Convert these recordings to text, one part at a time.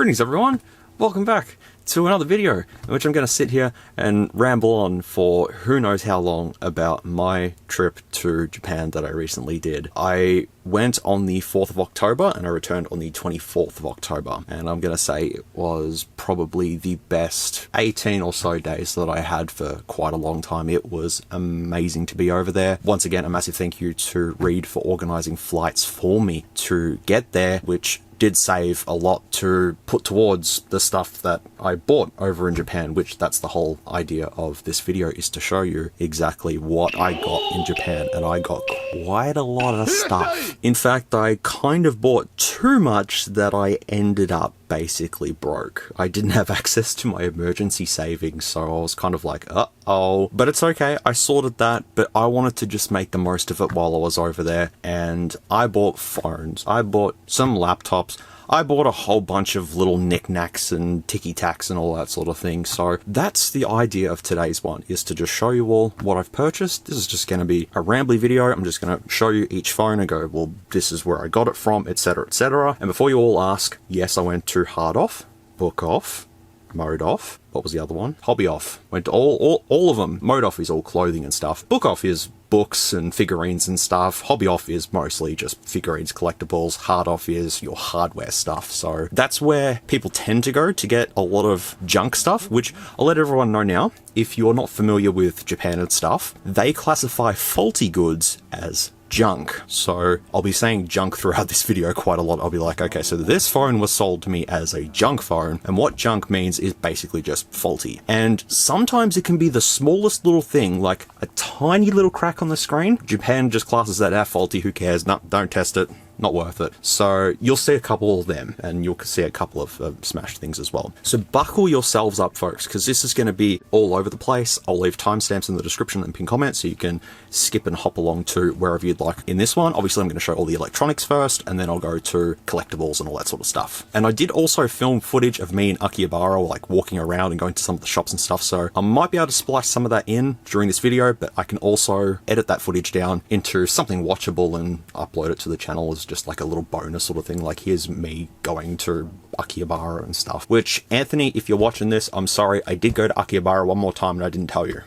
Greetings everyone, welcome back to another video in which I'm going to sit here and ramble on for who knows how long about my trip to Japan that I recently did. I went on the 4th of October and I returned on the 24th of October, and I'm going to say it was probably the best 18 or so days that I had for quite a long time. It was amazing to be over there. Once again, a massive thank you to Reed for organising flights for me to get there, which did save a lot to put towards the stuff that I bought over in Japan, which that's the whole idea of this video, is to show you exactly what I got in Japan, and I got quite a lot of stuff. In fact, I kind of bought too much that I ended up basically broke. I didn't have access to my emergency savings, so I was kind of like, uh-oh. But it's okay, I sorted that, but I wanted to just make the most of it while I was over there, and I bought phones, I bought some laptops, I bought a whole bunch of little knickknacks and ticky-tacks and all that sort of thing. So that's the idea of today's one, is to just show you all what I've purchased. This is just going to be a Rambly video. I'm just going to show you each phone and go, well, this is where I got it from, etc, etc. And before you all ask, yes, I went to hard off, book off, mode off. What was the other one? Hobby off. Went to all of them. Mode off is all clothing and stuff. Book off is books and figurines and stuff. Hobby off is mostly just figurines, collectibles. Hard off is your hardware stuff. So that's where people tend to go to get a lot of junk stuff, which I'll let everyone know now. If you're not familiar with Japan and stuff, they classify faulty goods as junk. So I'll be saying junk throughout this video quite a lot. I'll be like, okay, so this phone was sold to me as a junk phone, and what junk means is basically just faulty. And sometimes it can be the smallest little thing, like a tiny little crack on the screen. Japan just classes that as faulty, who cares? No, don't test it. Not worth it. So you'll see a couple of them, and you'll see a couple of smashed things as well. So buckle yourselves up, folks, because this is going to be all over the place. I'll leave timestamps in the description and pin comments so you can skip and hop along to wherever you'd like. In this one, obviously I'm going to show all the electronics first, and then I'll go to collectibles and all that sort of stuff. And I did also film footage of me in Akihabara, like walking around and going to some of the shops and stuff, so I might be able to splice some of that in during this video, but I can also edit that footage down into something watchable and upload it to the channel as just like a little bonus sort of thing. Like, here's me going to Akihabara and stuff, which, Anthony, if you're watching this, I'm sorry, I did go to Akihabara one more time and I didn't tell you.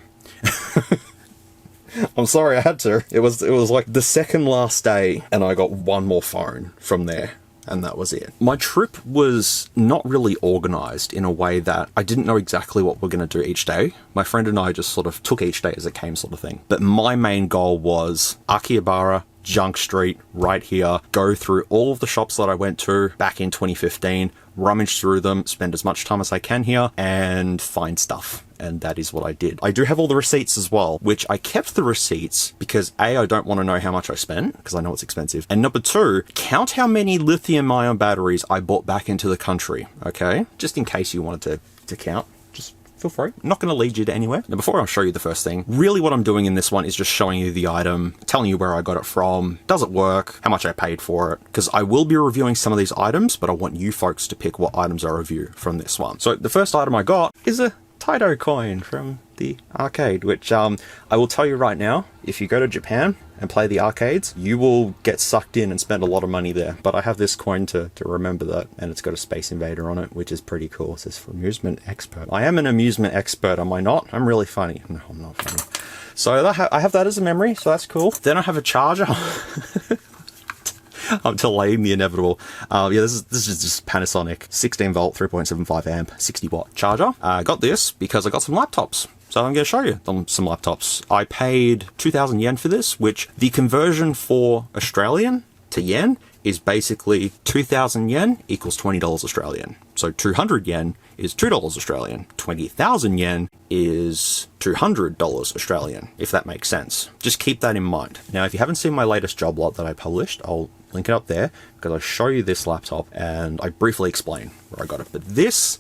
I'm sorry, I had to. It was like the second last day and I got one more phone from there, and that was it. My trip was not really organized in a way that I didn't know exactly what we're going to do each day. My friend and I just sort of took each day as it came, sort of thing. But my main goal was Akihabara, Junk Street, right here, go through all of the shops that I went to back in 2015, rummage through them, spend as much time as I can here, and find stuff. And that is what I did. I do have all the receipts as well, which I kept the receipts because A, I don't want to know how much I spent, because I know it's expensive. And number two, count how many lithium-ion batteries I bought back into the country, okay? Just in case you wanted to count. Just feel free. I'm not going to lead you to anywhere. Now, before I show you the first thing, really what I'm doing in this one is just showing you the item, telling you where I got it from, does it work, how much I paid for it, because I will be reviewing some of these items, but I want you folks to pick what items I review from this one. So the first item I got is a Taito coin from the arcade, which I will tell you right now, if you go to Japan and play the arcades, you will get sucked in and spend a lot of money there. But I have this coin to remember that, and it's got a Space Invader on it, which is pretty cool. It says for amusement expert. I am an amusement expert, am I not? I'm really funny. No, I'm not funny. So I have that as a memory, so that's cool. Then I have a charger. I'm delaying the inevitable. Yeah, this is just Panasonic 16 volt, 3.75 amp, 60 watt charger. I got this because I got some laptops. So I'm going to show you some laptops. I paid 2,000 yen for this, which the conversion for Australian to yen is basically 2,000 yen equals $20 Australian. So 200 yen is $2 Australian. 20,000 yen is $200 Australian, if that makes sense. Just keep that in mind. Now, if you haven't seen my latest job lot that I published, I'll link it up there because I show you this laptop and I briefly explain where I got it. But this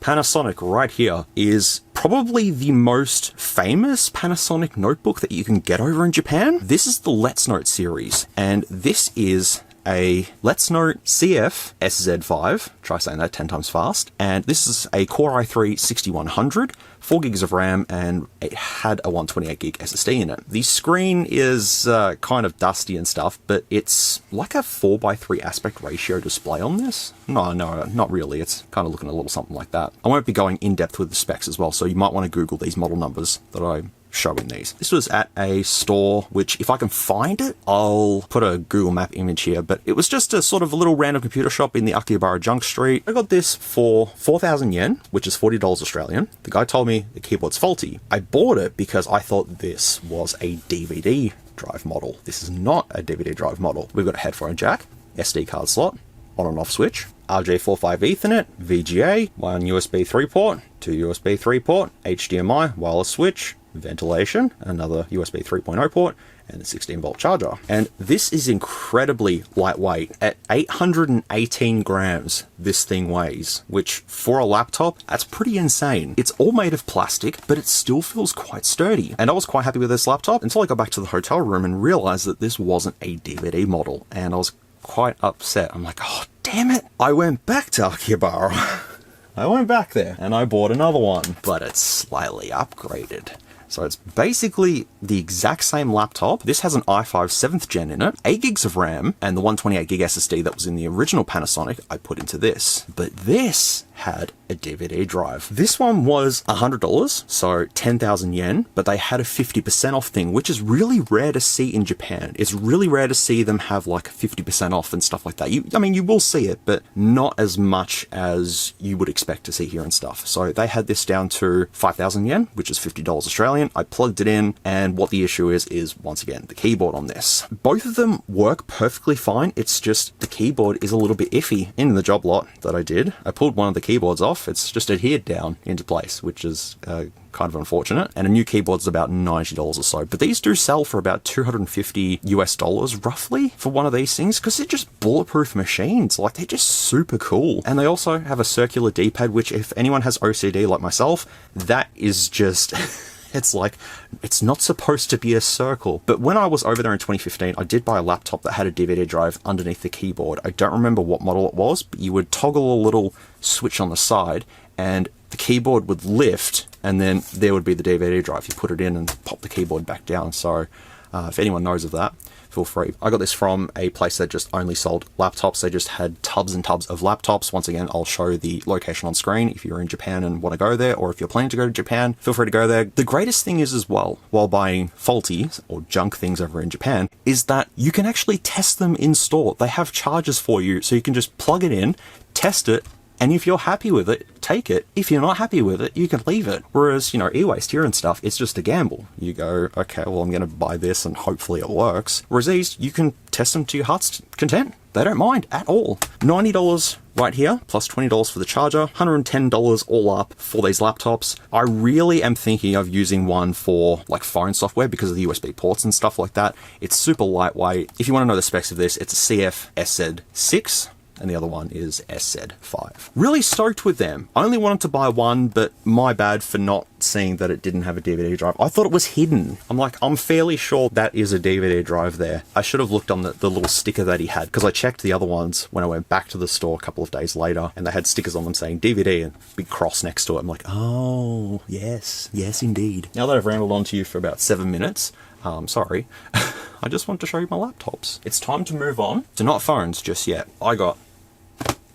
Panasonic right here is probably the most famous Panasonic notebook that you can get over in Japan. This is the Let's Note series, and this is a Let's Note CF SZ5, try saying that 10 times fast, and this is a Core i3 6100, 4 gigs of RAM, and it had a 128 gig SSD in it. The screen is kind of dusty and stuff, but it's like a 4:3 aspect ratio display on this. No, not really. It's kind of looking a little something like that. I won't be going in depth with the specs as well, so you might want to Google these model numbers that I show in these. This was at a store, which if I can find it, I'll put a Google map image here, but it was just a sort of a little random computer shop in the Akihabara Junk Street. I got this for 4,000 yen, which is $40 Australian. The guy told me the keyboard's faulty. I bought it because I thought this was a DVD drive model. This is not a DVD drive model. We've got a headphone jack, SD card slot, on and off switch, RJ45 Ethernet, VGA, one USB 3 port, two USB 3 port, HDMI, wireless switch, ventilation, another USB 3.0 port, and a 16-volt charger. And this is incredibly lightweight. At 818 grams, this thing weighs, which for a laptop, that's pretty insane. It's all made of plastic, but it still feels quite sturdy. And I was quite happy with this laptop until I got back to the hotel room and realized that this wasn't a DVD model. And I was quite upset. I'm like, oh, damn it. I went back to Akihabara. I went back there and I bought another one, but it's slightly upgraded. So it's basically the exact same laptop. This has an i5 7th gen in it, 8 gigs of RAM, and the 128 gig SSD that was in the original Panasonic I put into this. But this had a DVD drive. This one was $100, so 10,000 yen, but they had a 50% off thing, which is really rare to see in Japan. It's really rare to see them have like 50% off and stuff like that. I mean, you will see it, but not as much as you would expect to see here and stuff. So they had this down to 5,000 yen, which is $50 Australian. I plugged it in, and what the issue is once again, the keyboard on this. Both of them work perfectly fine. It's just the keyboard is a little bit iffy. In the job lot that I did, I pulled one of the keyboards off. It's just adhered down into place, which is kind of unfortunate. And a new keyboard's about $90 or so. But these do sell for about $250 US roughly for one of these things, because they're just bulletproof machines. Like, they're just super cool. And they also have a circular D-pad, which if anyone has OCD like myself, that is just... It's like, it's not supposed to be a circle. But when I was over there in 2015, I did buy a laptop that had a DVD drive underneath the keyboard. I don't remember what model it was, but you would toggle a little switch on the side and the keyboard would lift, and then there would be the DVD drive. You put it in and pop the keyboard back down. So if anyone knows of that, feel free. I got this from a place that just only sold laptops. They just had tubs and tubs of laptops. Once again, I'll show the location on screen if you're in Japan and want to go there, or if you're planning to go to Japan, feel free to go there. The greatest thing is as well, while buying faulty or junk things over in Japan, is that you can actually test them in store. They have chargers for you, so you can just plug it in, test it, and if you're happy with it, take it. If you're not happy with it, you can leave it. Whereas, you know, e-waste here and stuff, it's just a gamble. You go, okay, well, I'm going to buy this and hopefully it works. Whereas these, you can test them to your heart's content. They don't mind at all. $90 right here, plus $20 for the charger, $110 all up for these laptops. I really am thinking of using one for like phone software because of the USB ports and stuff like that. It's super lightweight. If you want to know the specs of this, it's a CF SZ6. And the other one is SZ5. Really stoked with them. I only wanted to buy one, but my bad for not seeing that it didn't have a DVD drive. I thought it was hidden. I'm like, I'm fairly sure that is a DVD drive there. I should have looked on the little sticker that he had, because I checked the other ones when I went back to the store a couple of days later, and they had stickers on them saying DVD and big cross next to it. I'm like, oh, yes, yes indeed. Now that I've rambled on to you for about 7 minutes, sorry, I just want to show you my laptops. It's time to move on to not phones just yet. I got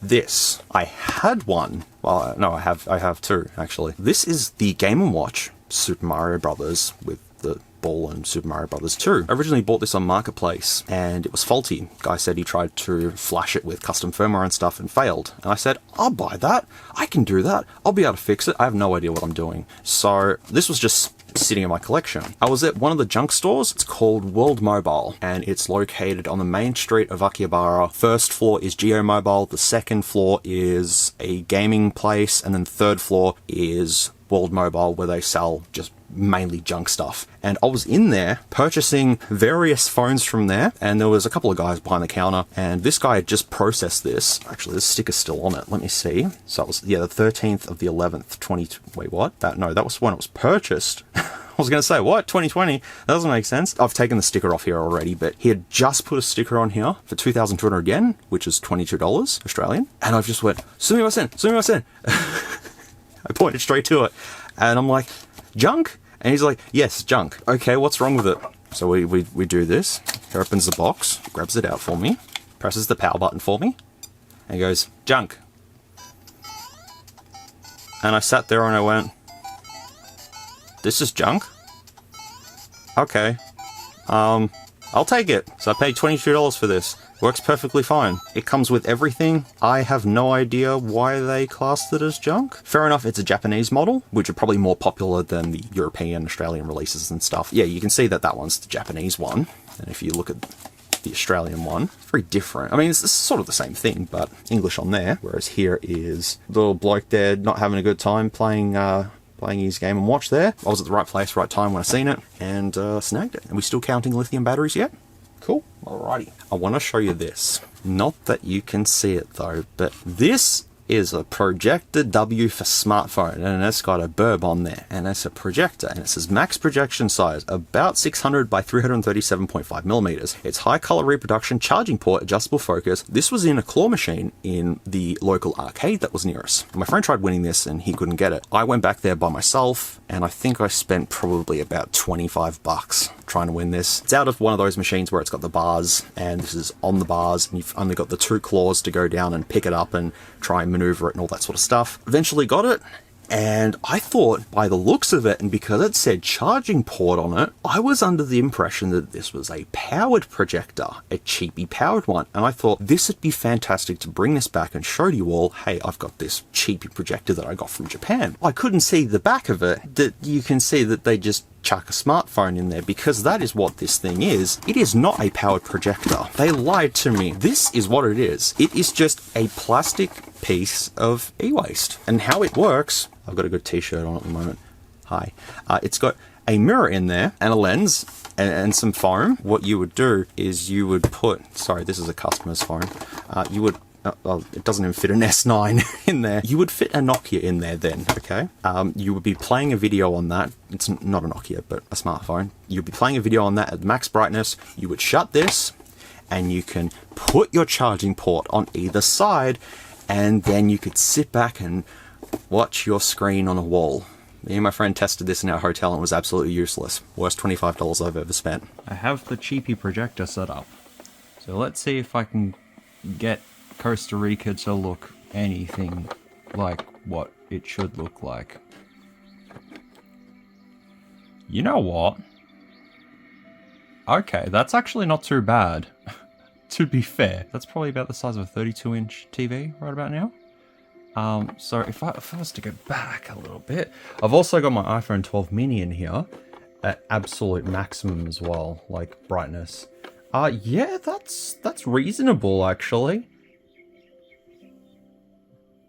this. I had one. Well, no, I have two, actually. This is the Game & Watch Super Mario Brothers with the ball and Super Mario Brothers 2. I originally bought this on Marketplace and it was faulty. Guy said he tried to flash it with custom firmware and stuff and failed. And I said, I'll buy that. I can do that. I'll be able to fix it. I have no idea what I'm doing. So this was just sitting in my collection. I was at one of the junk stores. It's called World Mobile, and it's located on the main street of Akihabara. First floor is Geo Mobile, the second floor is a gaming place, and then the third floor is World Mobile, where they sell just mainly junk stuff. And I was in there purchasing various phones from there, and there was a couple of guys behind the counter, and this guy had just processed this. Actually, this sticker's still on it. Let me see. So it was, yeah, the 13th of the 11th, wait, what? That was when it was purchased. I was going to say, what? 2020? That doesn't make sense. I've taken the sticker off here already, but he had just put a sticker on here for 2,200 yen, which is $22 Australian. And I've just went, sumimasen, sumimasen. I pointed straight to it. And I'm like, junk? And he's like, yes, junk. Okay, what's wrong with it? So we do this. He opens the box, grabs it out for me, presses the power button for me, and he goes, junk. And I sat there and I went, this is junk? Okay. I'll take it. So I paid $22 for this. Works perfectly fine. It comes with everything. I have no idea why they classed it as junk. Fair enough, it's a Japanese model, which are probably more popular than the European, Australian releases and stuff. Yeah, you can see that that one's the Japanese one. And if you look at the Australian one, it's very different. I mean, it's sort of the same thing, but English on there. Whereas here is the little bloke there not having a good time playing his Game and Watch there. I was at the right place, right time when I seen it, and snagged it. Are we still counting lithium batteries yet? Cool. Alrighty. I want to show you this. Not that you can see it though, but this is a projector W for smartphone, and it's got a burb on there, and it's a projector, and it says max projection size about 600 by 337.5 millimeters. It's high color reproduction, charging port, adjustable focus. This was in a claw machine in the local arcade that was near us. My friend tried winning this and he couldn't get it. I went back there by myself, and I think I spent probably about 25 bucks trying to win this. It's out of one of those machines where it's got the bars, and this is on the bars, and you've only got the 2 claws to go down and pick it up and try and maneuver it and all that sort of stuff. Eventually got it, and I thought by the looks of it, and because it said charging port on it, I was under the impression that this was a powered projector, a cheapy powered one, and I thought this would be fantastic to bring this back and show you all, hey, I've got this cheapy projector that I got from Japan. I couldn't see the back of it, that you can see that they just chuck a smartphone in there, because that is what this thing is. It is not a powered projector. They lied to me. This is what it is. It is just a plastic piece of e-waste. And how it works, I've got a good t-shirt on at the moment. Hi. It's got a mirror in there and a lens and some foam. What you would do is you would put, sorry, this is a customer's phone. You would well, it doesn't even fit an S9 in there. You would fit a Nokia in there then, okay? You would be playing a video on that. It's not a Nokia, but a smartphone. You'd be playing a video on that at max brightness. You would shut this, and you can put your charging port on either side, and then you could sit back and watch your screen on a wall. Me and my friend tested this in our hotel, and it was absolutely useless. Worst $25 I've ever spent. I have the cheapy projector set up. So let's see if I can get Costa Rica to look anything like what it should look like. You know what? Okay, that's actually not too bad. To be fair, that's probably about the size of a 32-inch TV right about now. So if I was to go back a little bit, I've also got my iPhone 12 mini in here at absolute maximum as well, like brightness. Yeah, that's reasonable actually.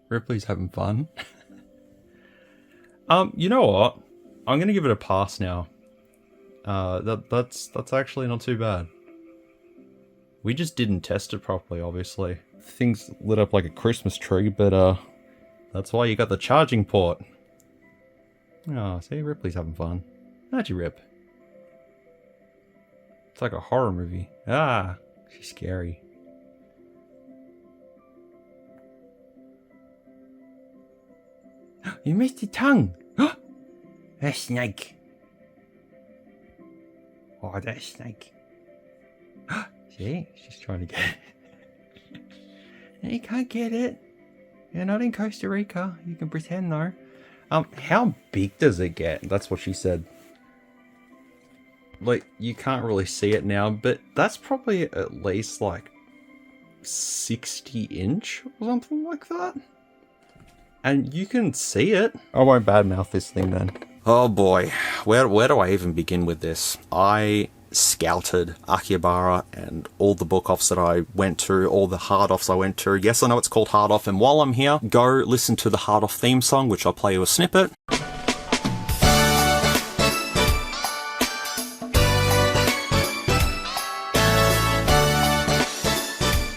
Ripley's having fun. You know what? I'm gonna give it a pass now. That's actually not too bad. We just didn't test it properly, obviously. Things lit up like a Christmas tree, but that's why you got the charging port. Oh, see, Ripley's having fun. How'd you, Rip? It's like a horror movie. Ah, she's scary. You missed your tongue! A snake! Oh, that snake. See? She's trying to get it. You can't get it. You're not in Costa Rica. You can pretend though. How big does it get? That's what she said. Like, you can't really see it now, but that's probably at least like 60 inch or something like that. And you can see it. I won't badmouth this thing then. Oh boy, where do I even begin with this? I scouted Akihabara and all the book offs that I went to, all the hard offs I went to. Yes, I know it's called hard off, and while I'm here, go listen to the hard off theme song, which I'll play you a snippet.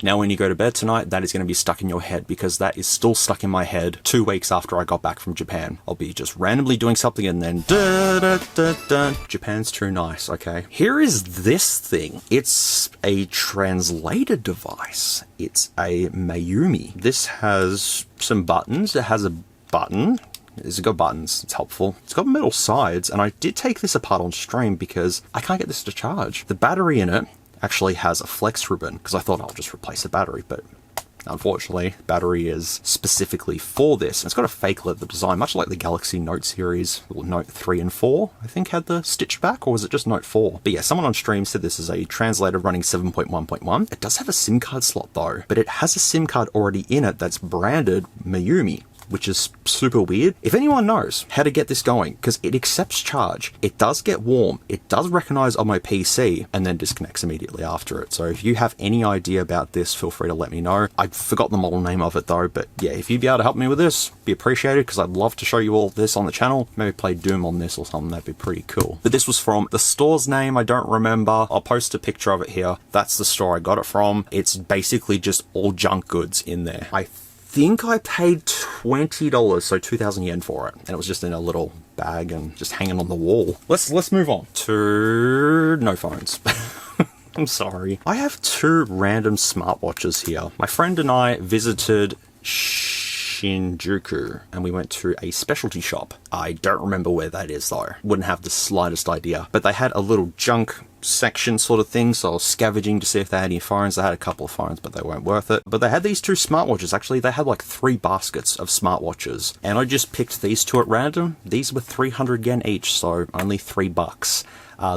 Now when you go to bed tonight, that is going to be stuck in your head, because that is still stuck in my head 2 weeks after I got back from Japan. I'll be just randomly doing something and then da da da da. Japan's too nice, okay? Here is this thing. It's a translator device. It's a Mayumi. This has some buttons. It has a button. is it's got buttons. It's helpful. It's got metal sides, and I did take this apart on stream because I can't get this to charge. The battery in it actually has a flex ribbon because I thought I'll just replace the battery, but unfortunately, battery is specifically for this. It's got a fake leather design, much like the Galaxy Note series, or Note 3 and 4, I think had the stitch back, or was it just Note 4? But yeah, someone on stream said this is a translator running 7.1.1. It does have a SIM card slot though, but it has a SIM card already in it that's branded Mayumi, which is super weird. If anyone knows how to get this going, because it accepts charge, it does get warm, it does recognize on my PC, and then disconnects immediately after it. So if you have any idea about this, feel free to let me know. I forgot the model name of it though, but yeah, if you'd be able to help me with this, be appreciated, because I'd love to show you all this on the channel. Maybe play Doom on this or something, that'd be pretty cool. But this was from the store's name, I don't remember. I'll post a picture of it here. That's the store I got it from. It's basically just all junk goods in there. I think I paid $20, so 2,000 yen for it, and it was just in a little bag and just hanging on the wall. Let's move on to no phones. I'm sorry. I have two random smartwatches here. My friend and I visited Shinjuku and we went to a specialty shop. I don't remember where that is though. Wouldn't have the slightest idea. But they had a little junk section sort of thing, so I was scavenging to see if they had any phones. They had a couple of phones, but they weren't worth it. But they had these two smartwatches. Actually, they had like 3 baskets of smartwatches, and I just picked these two at random. These were 300 yen each, so only $3.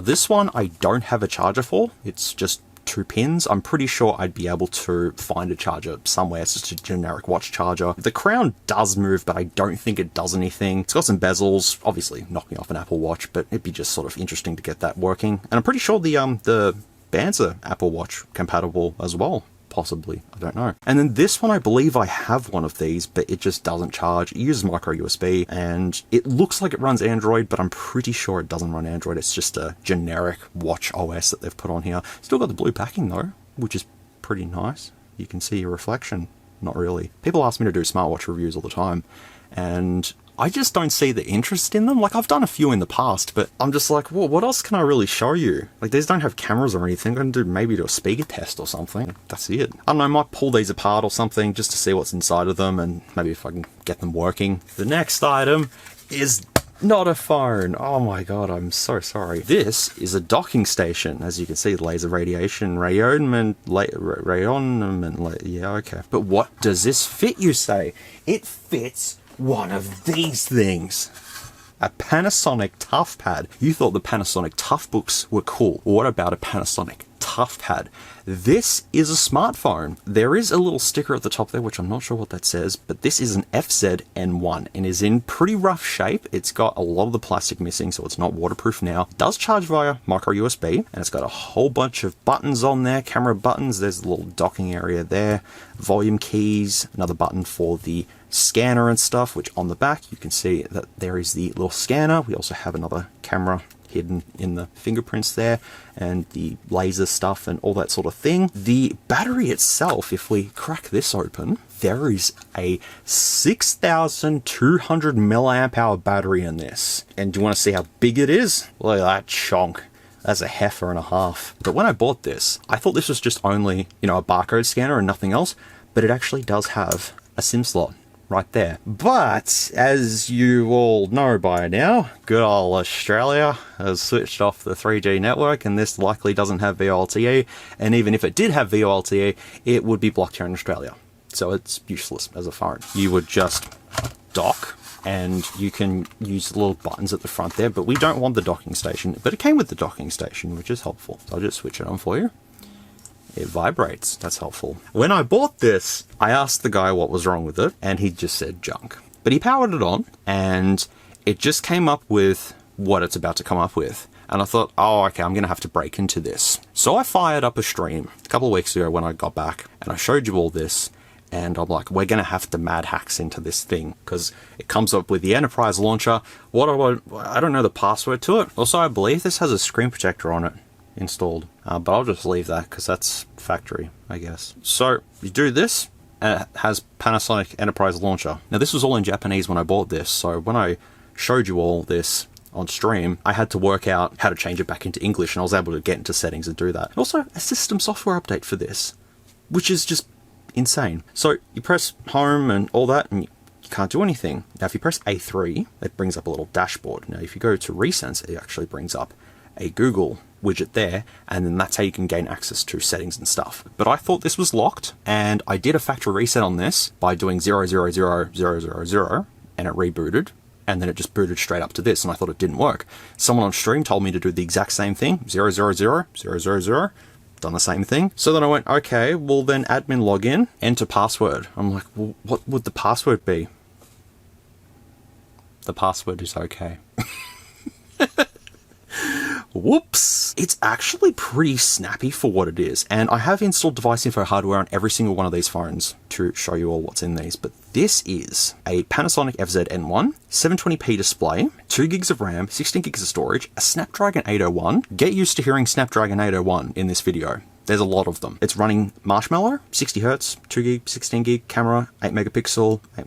This one I don't have a charger for. It's just 2 pins. I'm pretty sure I'd be able to find a charger somewhere. It's just a generic watch charger. The crown does move, but I don't think it does anything. It's got some bezels, obviously knocking off an Apple Watch, but it'd be just sort of interesting to get that working. And I'm pretty sure the bands are Apple Watch compatible as well. Possibly, I don't know. And then this one, I believe I have one of these, but it just doesn't charge. It uses micro USB, and it looks like it runs Android, but I'm pretty sure it doesn't run Android. It's just a generic watch OS that they've put on here. Still got the blue backing though, which is pretty nice. You can see your reflection. Not really. People ask me to do smartwatch reviews all the time, and I just don't see the interest in them. Like, I've done a few in the past, but I'm just like, well, what else can I really show you? Like, these don't have cameras or anything. I can maybe do a speaker test or something. That's it. I don't know, I might pull these apart or something just to see what's inside of them, and maybe if I can get them working. The next item is not a phone. Oh my god, I'm so sorry. This is a docking station. As you can see, laser radiation, rayonment, yeah, okay. But what does this fit, you say? It fits one of these things. A Panasonic ToughPad. You thought the Panasonic Toughbooks were cool. What about a Panasonic ToughPad? This is a smartphone. There is a little sticker at the top there, which I'm not sure what that says, but this is an FZN1 and is in pretty rough shape. It's got a lot of the plastic missing, so it's not waterproof now. It does charge via micro USB, and it's got a whole bunch of buttons on there, camera buttons. There's a little docking area there, volume keys, another button for the scanner and stuff, which on the back you can see that there is the little scanner. We also have another camera hidden in the fingerprints there, and the laser stuff and all that sort of thing. The battery itself, if we crack this open, there is a 6,200 milliamp hour battery in this. And do you want to see how big it is? Look at that chonk. That's a heifer and a half. But when I bought this, I thought this was just only, you know, a barcode scanner and nothing else, but it actually does have a SIM slot right there. But as you all know by now, good old Australia has switched off the 3G network, and this likely doesn't have VoLTE, and even if it did have VoLTE, it would be blocked here in Australia, so it's useless as a phone. You would just dock, and you can use the little buttons at the front there, but we don't want the docking station. But it came with the docking station, which is helpful, so I'll just switch it on for you. It vibrates. That's helpful. When I bought this, I asked the guy what was wrong with it, and he just said junk. But he powered it on, and it just came up with what it's about to come up with. And I thought, oh, okay, I'm going to have to break into this. So I fired up a stream a couple of weeks ago when I got back, and I showed you all this, and I'm like, we're going to have to mad hacks into this thing, because it comes up with the enterprise launcher. I don't know the password to it. Also, I believe this has a screen protector on it installed, but I'll just leave that because that's factory, I guess. So you do this, and it has Panasonic Enterprise Launcher. Now this was all in Japanese when I bought this, so when I showed you all this on stream, I had to work out how to change it back into English, and I was able to get into settings and do that. Also, a system software update for this, which is just insane. So you press home and all that, and you can't do anything. Now, if you press A3, it brings up a little dashboard. Now, if you go to Recents, it actually brings up a Google widget there, and then that's how you can gain access to settings and stuff. But I thought this was locked, and I did a factory reset on this by doing 0000000, and it rebooted, and then it just booted straight up to this, and I thought it didn't work. Someone on stream told me to do the exact same thing, 0000000, done the same thing. So then I went, okay, well then admin login, enter password. I'm like, well, what would the password be? The password is okay. Whoops! It's actually pretty snappy for what it is, and I have installed device info hardware on every single one of these phones to show you all what's in these, but this is a Panasonic FZ-N1, 720p display, 2 gigs of RAM, 16 gigs of storage, a Snapdragon 801. Get used to hearing Snapdragon 801 in this video. There's a lot of them. It's running Marshmallow, 60 Hz, 2 gig, 16 gig, camera, 8 megapixel, 5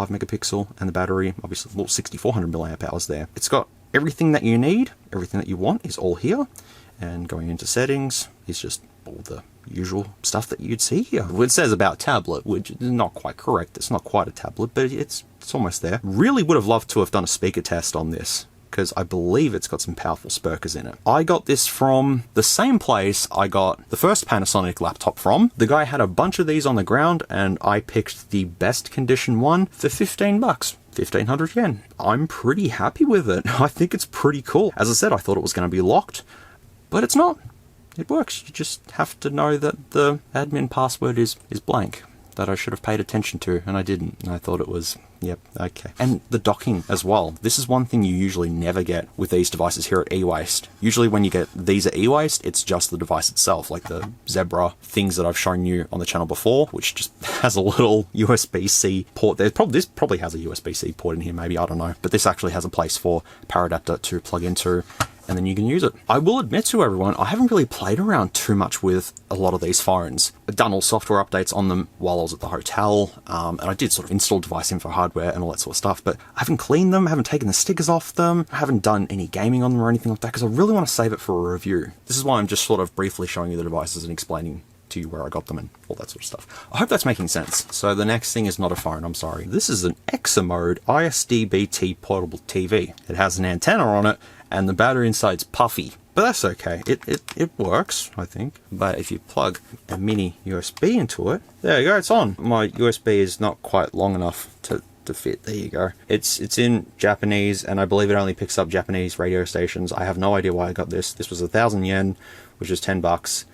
megapixel, and the battery, obviously, well, 6400 milliamp hours there. It's got everything that you need, everything that you want is all here. And going into settings is just all the usual stuff that you'd see here. It says about tablet, which is not quite correct. It's not quite a tablet, but it's almost there. Really would have loved to have done a speaker test on this, because I believe it's got some powerful speakers in it. I got this from the same place I got the first Panasonic laptop from. The guy had a bunch of these on the ground, and I picked the best condition one for 15 bucks. 1500 yen. I'm pretty happy with it. I think it's pretty cool. As I said, I thought it was going to be locked, but it's not. It works. You just have to know that the admin password is blank, that I should have paid attention to, and I didn't. And I thought it was, yep, okay. And the docking as well. This is one thing you usually never get with these devices here at eWaste. Usually when you get these at eWaste, it's just the device itself, like the Zebra things that I've shown you on the channel before, which just has a little USB-C port. This probably has a USB-C port in here, maybe, I don't know. But this actually has a place for power adapter to plug into, and then you can use it. I will admit to everyone, I haven't really played around too much with a lot of these phones. I've done all software updates on them while I was at the hotel, and I did sort of install device info hardware and all that sort of stuff, but I haven't cleaned them, I haven't taken the stickers off them, I haven't done any gaming on them or anything like that, because I really want to save it for a review. This is why I'm just sort of briefly showing you the devices and explaining to you where I got them and all that sort of stuff. I hope that's making sense. So the next thing is not a phone, I'm sorry. This is an EXA mode ISDBT portable TV. It has an antenna on it, and the battery inside's puffy, but that's okay. It works, I think. But if you plug a mini USB into it, there you go, it's on. My USB is not quite long enough to fit. There you go. It's in Japanese, and I believe it only picks up Japanese radio stations. I have no idea why I got this. This was 1,000 yen, which is 10 bucks.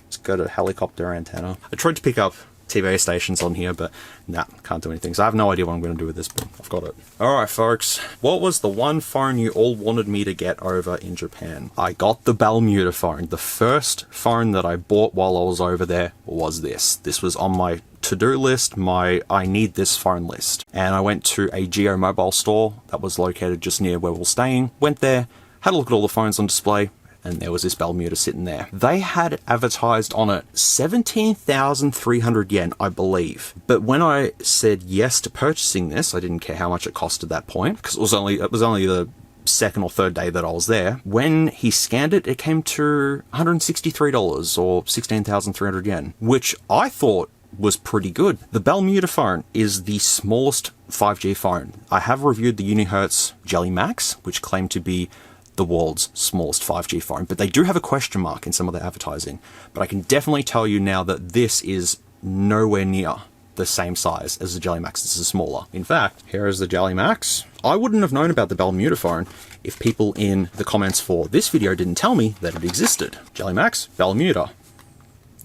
It's got a helicopter antenna. I tried to pick up TV stations on here, but nah, can't do anything. So I have no idea what I'm going to do with this, but I've got it. Alright folks, what was the one phone you all wanted me to get over in Japan? I got the Bermuda phone. The first phone that I bought while I was over there was this. This was on my to-do list, my I need this phone list. And I went to a Geo mobile store that was located just near where we were staying. Went there, had a look at all the phones on display, and there was this Bermuda sitting there. They had advertised on it 17,300 yen, I believe. But when I said yes to purchasing this, I didn't care how much it cost at that point, because it was only the second or third day that I was there. When he scanned it, it came to $163 or 16,300 yen, which I thought was pretty good. The Bermuda phone is the smallest 5G phone. I have reviewed the Unihertz Jelly Max, which claimed to be the world's smallest 5G phone, but they do have a question mark in some of their advertising. But I can definitely tell you now that this is nowhere near the same size as the Jelly Max. This is smaller. In fact, here is the Jelly Max. I wouldn't have known about the Bermuda phone if people in the comments for this video didn't tell me that it existed. Jelly Max, Bermuda.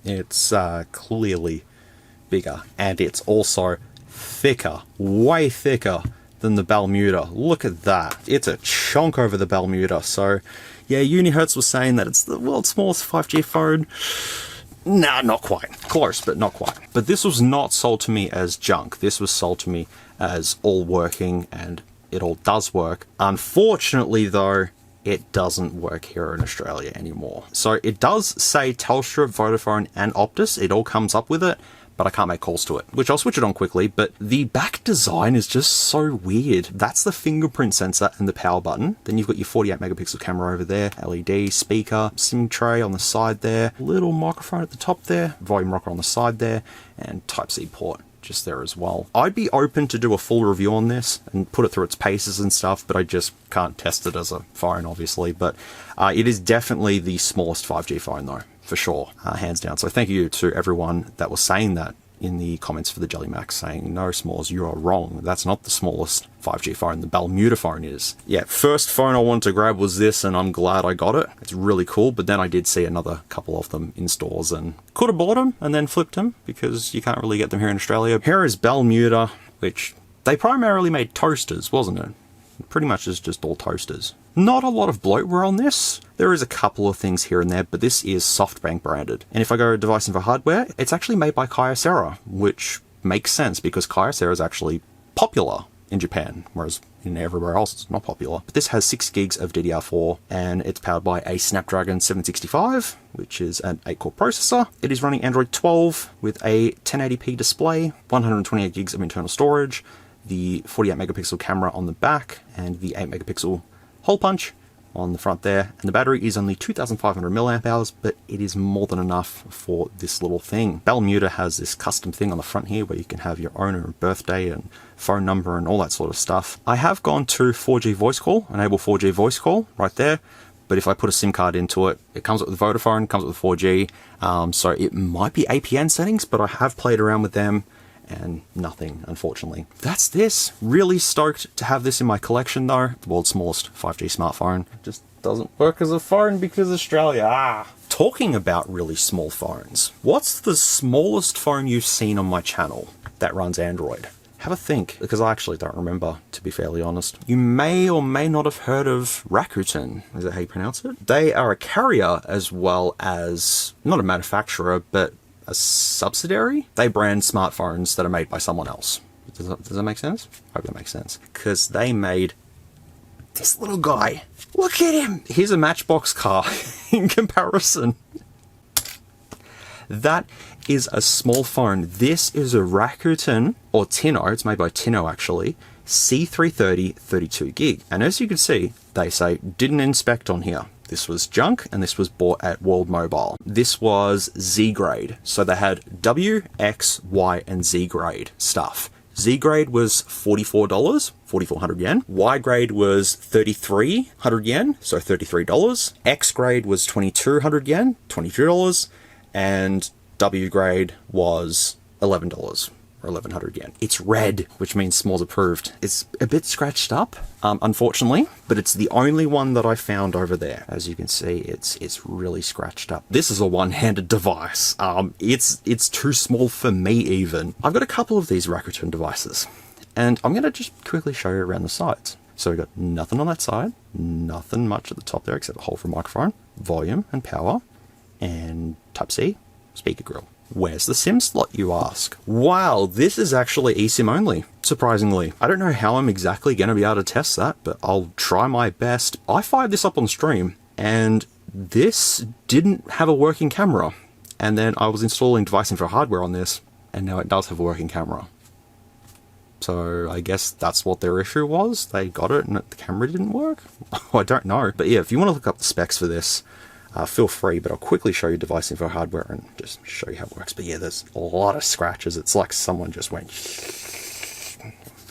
It's clearly bigger, and it's also thicker, way thicker than the Bermuda. Look at that. It's a chunk over the Bermuda. So yeah, Unihertz was saying that it's the world's smallest 5G phone. Nah, not quite. Close, but not quite. But this was not sold to me as junk. This was sold to me as all working, and it all does work. Unfortunately though, it doesn't work here in Australia anymore. So it does say Telstra, Vodafone and Optus. It all comes up with it, but I can't make calls to it, which I'll switch it on quickly. But the back design is just so weird. That's the fingerprint sensor and the power button. Then you've got your 48 megapixel camera over there, LED, speaker, SIM tray on the side there, little microphone at the top there, volume rocker on the side there, and Type-C port just there as well. I'd be open to do a full review on this and put it through its paces and stuff, but I just can't test it as a phone, obviously. But it is definitely the smallest 5G phone, though, for sure, hands down. So thank you to everyone that was saying that in the comments for the Jelly Max, saying, no, S'MOOREZ, you are wrong. That's not the smallest 5G phone. The Bermuda phone is. Yeah, first phone I wanted to grab was this, and I'm glad I got it. It's really cool, but then I did see another couple of them in stores and could have bought them and then flipped them because you can't really get them here in Australia. Here is Bermuda, which they primarily made toasters, wasn't it? Pretty much is just all toasters. Not a lot of bloatware on this. There is a couple of things here and there, but this is SoftBank branded. And if I go to device info hardware, it's actually made by Kyocera, which makes sense because Kyocera is actually popular in Japan, whereas in everywhere else it's not popular. But this has 6 gigs of DDR4 and it's powered by a Snapdragon 765, which is an 8-core processor. It is running Android 12 with a 1080p display, 128 gigs of internal storage, the 48 megapixel camera on the back, and the 8 megapixel hole punch on the front there. And the battery is only 2,500 milliamp hours, but it is more than enough for this little thing. Bermuda has this custom thing on the front here where you can have your owner and birthday and phone number and all that sort of stuff. I have gone to 4G voice call, enable 4G voice call right there. But if I put a SIM card into it, it comes with Vodafone, comes with 4G. So it might be APN settings, but I have played around with them and nothing, unfortunately. That's this. Really stoked to have this in my collection though. The world's smallest 5G smartphone. It just doesn't work as a phone because Australia. Talking about really small phones, what's the smallest phone you've seen on my channel that runs Android? Have a think, because I actually don't remember, to be fairly honest. You may or may not have heard of Rakuten. Is that how you pronounce it? They are a carrier as well as, not a manufacturer, but a subsidiary. They brand smartphones that are made by someone else. Does that make sense? I hope that makes sense. Because they made this little guy. Look at him! Here's a Matchbox car in comparison. That is a small phone. This is a Rakuten, or Tinno, it's made by Tinno actually, C330 32 gig. And as you can see, they say, didn't inspect on here. This was junk, and this was bought at World Mobile. this was Z grade. So they had W, X, Y, and Z grade stuff. Z grade was $44, 4,400 yen. Y grade was 3,300 yen, so $33. X grade was 2,200 yen, $22. And W grade was $11. Or 1,100 yen. It's red, which means S'MOOREZ approved. It's a bit scratched up, unfortunately, but it's the only one that I found over there. As you can see, it's really scratched up. This is a one-handed device. It's too small for me even. I've got a couple of these Rakuten devices, and I'm gonna just quickly show you around the sides. So we've got nothing on that side, nothing much at the top there except a hole for a microphone, volume and power, and Type-C speaker grill. Where's the SIM slot, you ask? Wow, this is actually eSIM only, surprisingly. I don't know how I'm exactly going to be able to test that, but I'll try my best. I fired this up on stream, and this didn't have a working camera. And then I was installing device info hardware on this, and now it does have a working camera. So I guess that's what their issue was. They got it, and the camera didn't work? I don't know. But yeah, if you want to look up the specs for this, feel free, but I'll quickly show you device info hardware and just show you how it works. But yeah, there's a lot of scratches. It's like someone just went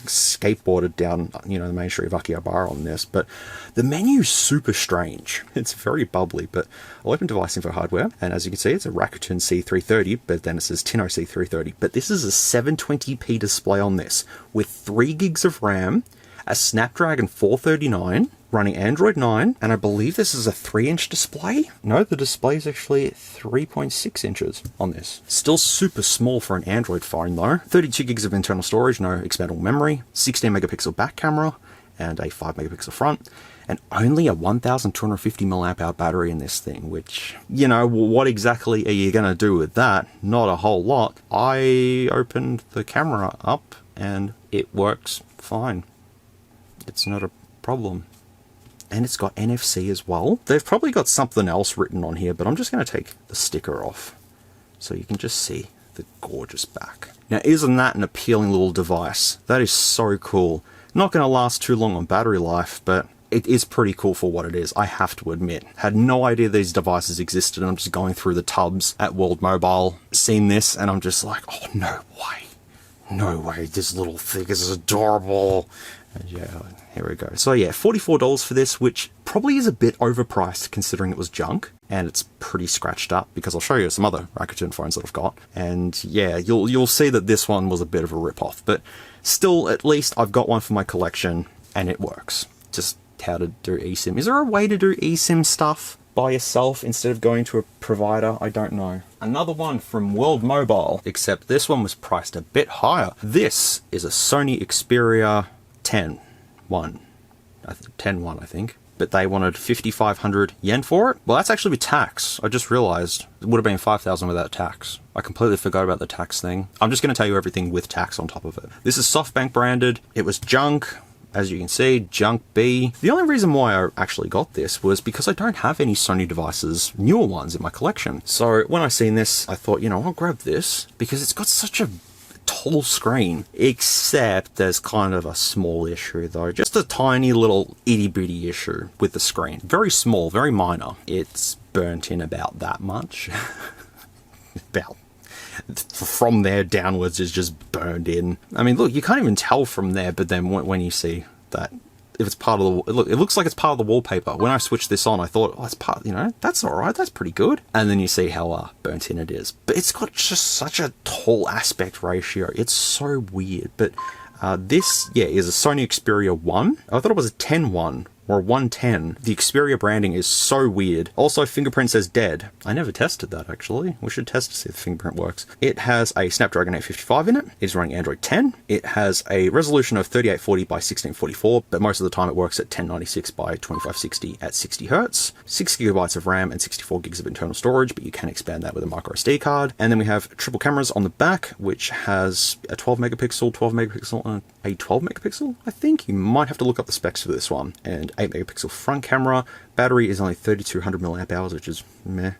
skateboarded down, you know, the main street of Akihabara on this. But the menu's super strange. It's very bubbly, but I'll open device info hardware, and as you can see, it's a Rakuten C330, but then it says Tinno C330. But this is a 720p display on this with 3 gigs of RAM, a Snapdragon 439, running Android 9, and I believe this is a 3-inch display? No, the display is actually 3.6 inches on this. Still super small for an Android phone though. 32 gigs of internal storage, no expandable memory, 16 megapixel back camera, and a 5 megapixel front, and only a 1,250 mAh battery in this thing, which, you know, what exactly are you gonna do with that? Not a whole lot. I opened the camera up, and it works fine. It's not a problem. And it's got NFC as well. They've probably got something else written on here, but I'm just going to take the sticker off so you can just see the gorgeous back. Now, isn't that an appealing little device? That is so cool. Not going to last too long on battery life, but it is pretty cool for what it is, I have to admit. Had no idea these devices existed, and I'm just going through the tubs at World Mobile, seen this, and I'm just like, oh, no way. No way, this little thing is adorable. And yeah, here we go. So yeah, $44 for this, which probably is a bit overpriced considering it was junk. And it's pretty scratched up, because I'll show you some other Rakuten phones that I've got. And yeah, you'll see that this one was a bit of a rip-off. But still, at least I've got one for my collection, and it works. Just how to do eSIM. Is there a way to do eSIM stuff by yourself instead of going to a provider? I don't know. Another one from World Mobile, except this one was priced a bit higher. This is a Sony Xperia 10 1. 10 1, I think. But they wanted 5,500 yen for it. Well, that's actually with tax. I just realized it would have been 5,000 without tax. I completely forgot about the tax thing. I'm just going to tell you everything with tax on top of it. This is SoftBank branded. It was junk. As you can see, junk B. The only reason why I actually got this was because I don't have any Sony devices, newer ones, in my collection. So when I seen this, I thought, you know, I'll grab this because it's got such a tall screen, except there's kind of a small issue though. Just a tiny little itty bitty issue with the screen. Very small, very minor. It's burnt in about that much. About. From there downwards is just burned in. I mean, look, you can't even tell from there, but then when you see that, if it's part of the, look, it looks like it's part of the wallpaper. When I switched this on, I thought, oh, it's part, you know, that's all right, that's pretty good. And then you see how burnt in it is. But it's got just such a tall aspect ratio. It's so weird. But this, yeah, is a Sony Xperia 1. I thought it was a 10-1. Or a 110. The Xperia branding is so weird. Also, fingerprint says dead. I never tested that, actually. We should test to see if the fingerprint works. It has a Snapdragon 855 in it. It's running Android 10. It has a resolution of 3840 by 1644, but most of the time it works at 1096 by 2560 at 60 Hz. 6 gigabytes of RAM and 64 gigs of internal storage, but you can expand that with a micro SD card. And then we have triple cameras on the back, which has a 12 megapixel, 12 megapixel, and a 12 megapixel, I think. You might have to look up the specs for this one. And 8 megapixel front camera. Battery is only 3200 milliamp hours, which is meh.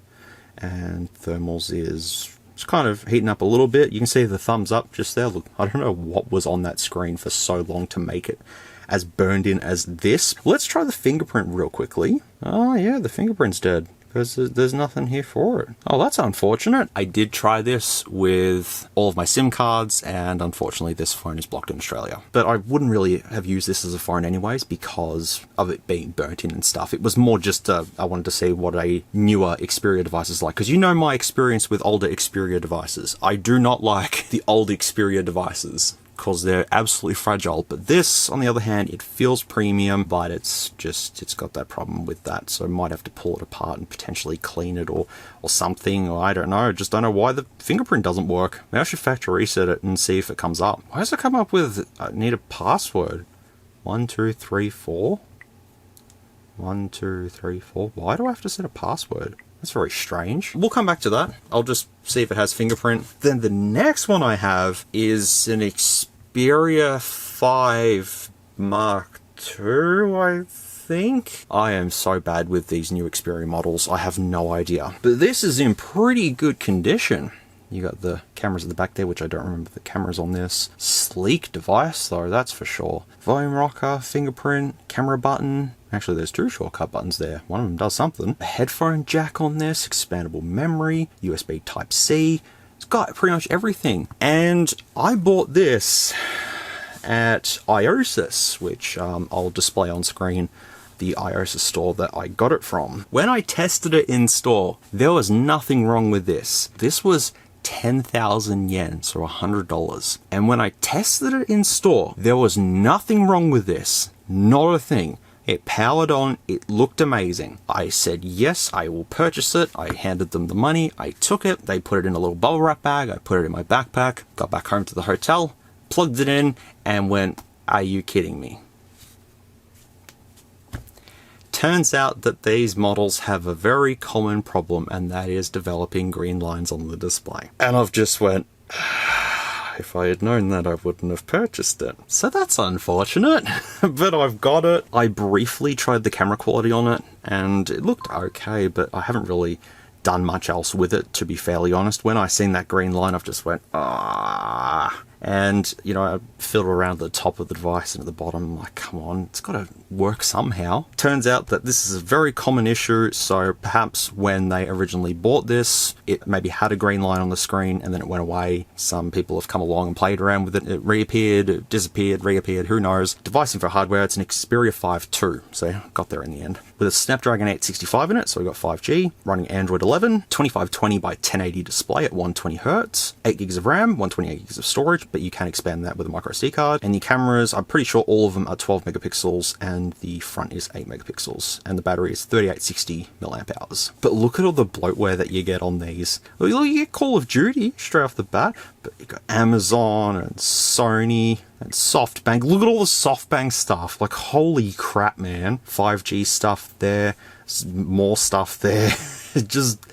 And thermals is it's kind of heating up a little bit. You can see the thumbs up just there. Look, I don't know what was on that screen for so long to make it as burned in as this. Let's try the fingerprint real quickly. Oh yeah, the fingerprint's dead. Because there's nothing here for it. Oh, that's unfortunate. I did try this with all of my SIM cards, and unfortunately this phone is blocked in Australia. But I wouldn't really have used this as a phone anyways because of it being burnt in and stuff. It was more just I wanted to see what a newer Xperia device is like. Because you know my experience with older Xperia devices. I do not like the old Xperia devices, because they're absolutely fragile. But this, on the other hand, it feels premium, but it's got that problem with that. So I might have to pull it apart and potentially clean it or something. Or I don't know. Just don't know why the fingerprint doesn't work. Maybe I should factory reset it and see if it comes up. Why does it come up with, I need a password? 1, 2, 3, 4? 1, 2, 3, 4. Why do I have to set a password? That's very strange. We'll come back to that. I'll just see if it has fingerprint. Then the next one I have is an Xperia 5 Mark II, I think. I am so bad with these new Xperia models. I have no idea. But this is in pretty good condition. You got the cameras at the back there, which I don't remember the cameras on this. Sleek device, though, that's for sure. Volume rocker, fingerprint, camera button. Actually, there's 2 shortcut buttons there. One of them does something. A headphone jack on this, expandable memory, USB Type-C. It's got pretty much everything. And I bought this at iOSIS, which I'll display on screen. The iOSIS store that I got it from. When I tested it in store, there was nothing wrong with this. This was 10,000 yen, so $100. And when I tested it in store, there was nothing wrong with this. Not a thing. It powered on, it looked amazing. I said, yes, I will purchase it. I handed them the money, I took it, they put it in a little bubble wrap bag, I put it in my backpack, got back home to the hotel, plugged it in, and went, are you kidding me? Turns out that these models have a very common problem, and that is developing green lines on the display. And I've just went, if I had known that, I wouldn't have purchased it. So that's unfortunate, but I've got it. I briefly tried the camera quality on it, and it looked okay, but I haven't really done much else with it, to be fairly honest. When I seen that green line, I've just went, ah. And, you know, I fiddle around the top of the device and at the bottom, I'm like, come on, it's got to work somehow. Turns out that this is a very common issue, so perhaps when they originally bought this, it maybe had a green line on the screen and then it went away. Some people have come along and played around with it. It reappeared, it disappeared, reappeared, who knows. Device info hardware, it's an Xperia 5 II, so got there in the end. With a Snapdragon 865 in it, so we got 5G, running Android 11, 2520 by 1080 display at 120Hz, 8 gigs of RAM, 128 gigs of storage, but you can expand that with a micro SD card. And the cameras, I'm pretty sure all of them are 12 megapixels and the front is 8 megapixels. And the battery is 3860 milliamp hours. But look at all the bloatware that you get on these. You get Call of Duty straight off the bat, but you got Amazon and Sony and SoftBank. Look at all the SoftBank stuff. Like, holy crap, man. 5G stuff there, more stuff there. Just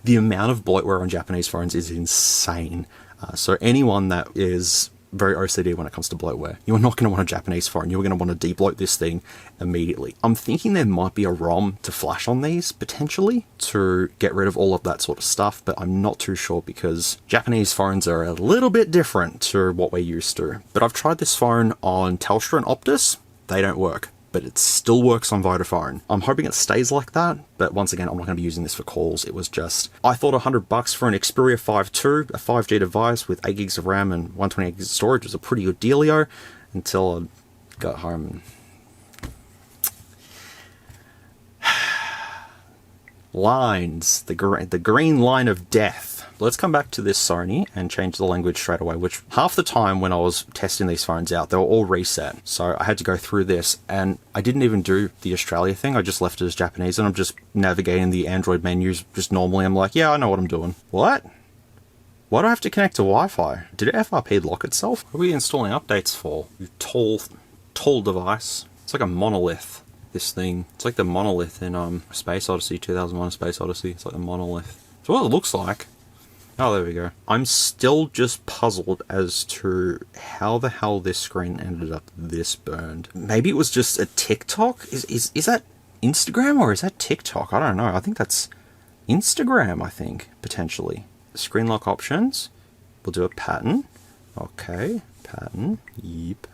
the amount of bloatware on Japanese phones is insane. So anyone that is very OCD when it comes to bloatware, you're not going to want a Japanese phone. You're going to want to debloat this thing immediately. I'm thinking there might be a ROM to flash on these, potentially, to get rid of all of that sort of stuff, but I'm not too sure because Japanese phones are a little bit different to what we're used to. But I've tried this phone on Telstra and Optus. They don't work, but it still works on Vodafone. I'm hoping it stays like that, but once again, I'm not going to be using this for calls. It was just, I thought $100 for an Xperia 5 II, a 5G device with 8 gigs of RAM and 128 gigs of storage was a pretty good dealio until I got home and lines, the green line of death. Let's come back to this Sony and change the language straight away, which half the time when I was testing these phones out, they were all reset. So I had to go through this and I didn't even do the Australia thing. I just left it as Japanese and I'm just navigating the Android menus just normally. I'm like, yeah, I know what I'm doing. What? Why do I have to connect to Wi-Fi? Did FRP lock itself? What are we installing updates for? You tall device. It's like a monolith. This thing. It's like the monolith in Space Odyssey, 2001 Space Odyssey. It's like the monolith. It's what it looks like. Oh, there we go. I'm still just puzzled as to how the hell this screen ended up this burned. Maybe it was just a TikTok? Is that Instagram or is that TikTok? I don't know. I think that's Instagram, I think, potentially. Screen lock options. We'll do a pattern. Okay, pattern. Yep.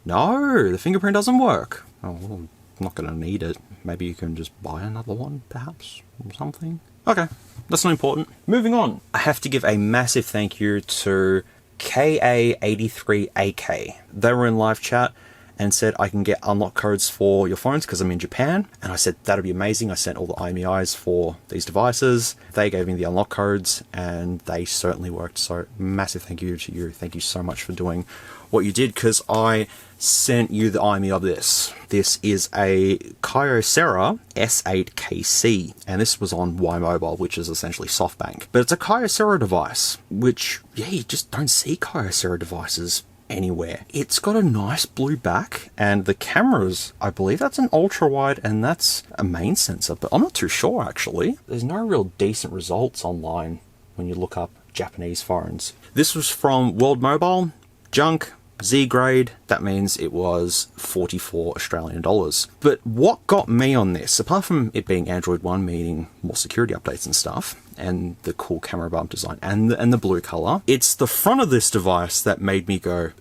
No, the fingerprint doesn't work. Oh, well, I'm not going to need it. Maybe you can just buy another one, perhaps, or something. Okay, that's not important. Moving on. I have to give a massive thank you to KA83AK. They were in live chat and said I can get unlock codes for your phones because I'm in Japan. And I said that'd be amazing. I sent all the IMEIs for these devices. They gave me the unlock codes and they certainly worked. So massive thank you to you. Thank you so much for doing what you did because I sent you the IMEI of this. This is a Kyocera S8KC and this was on Y Mobile, which is essentially SoftBank. But it's a Kyocera device, which, yeah, you just don't see Kyocera devices anywhere. It's got a nice blue back and the cameras, I believe that's an ultra wide and that's a main sensor, but I'm not too sure actually. There's no real decent results online when you look up Japanese phones. This was from World Mobile, junk, Z grade, that means it was 44 Australian dollars. But what got me on this, apart from it being Android 1, meaning more security updates and stuff, and the cool camera bump design, and the blue color, it's the front of this device that made me go,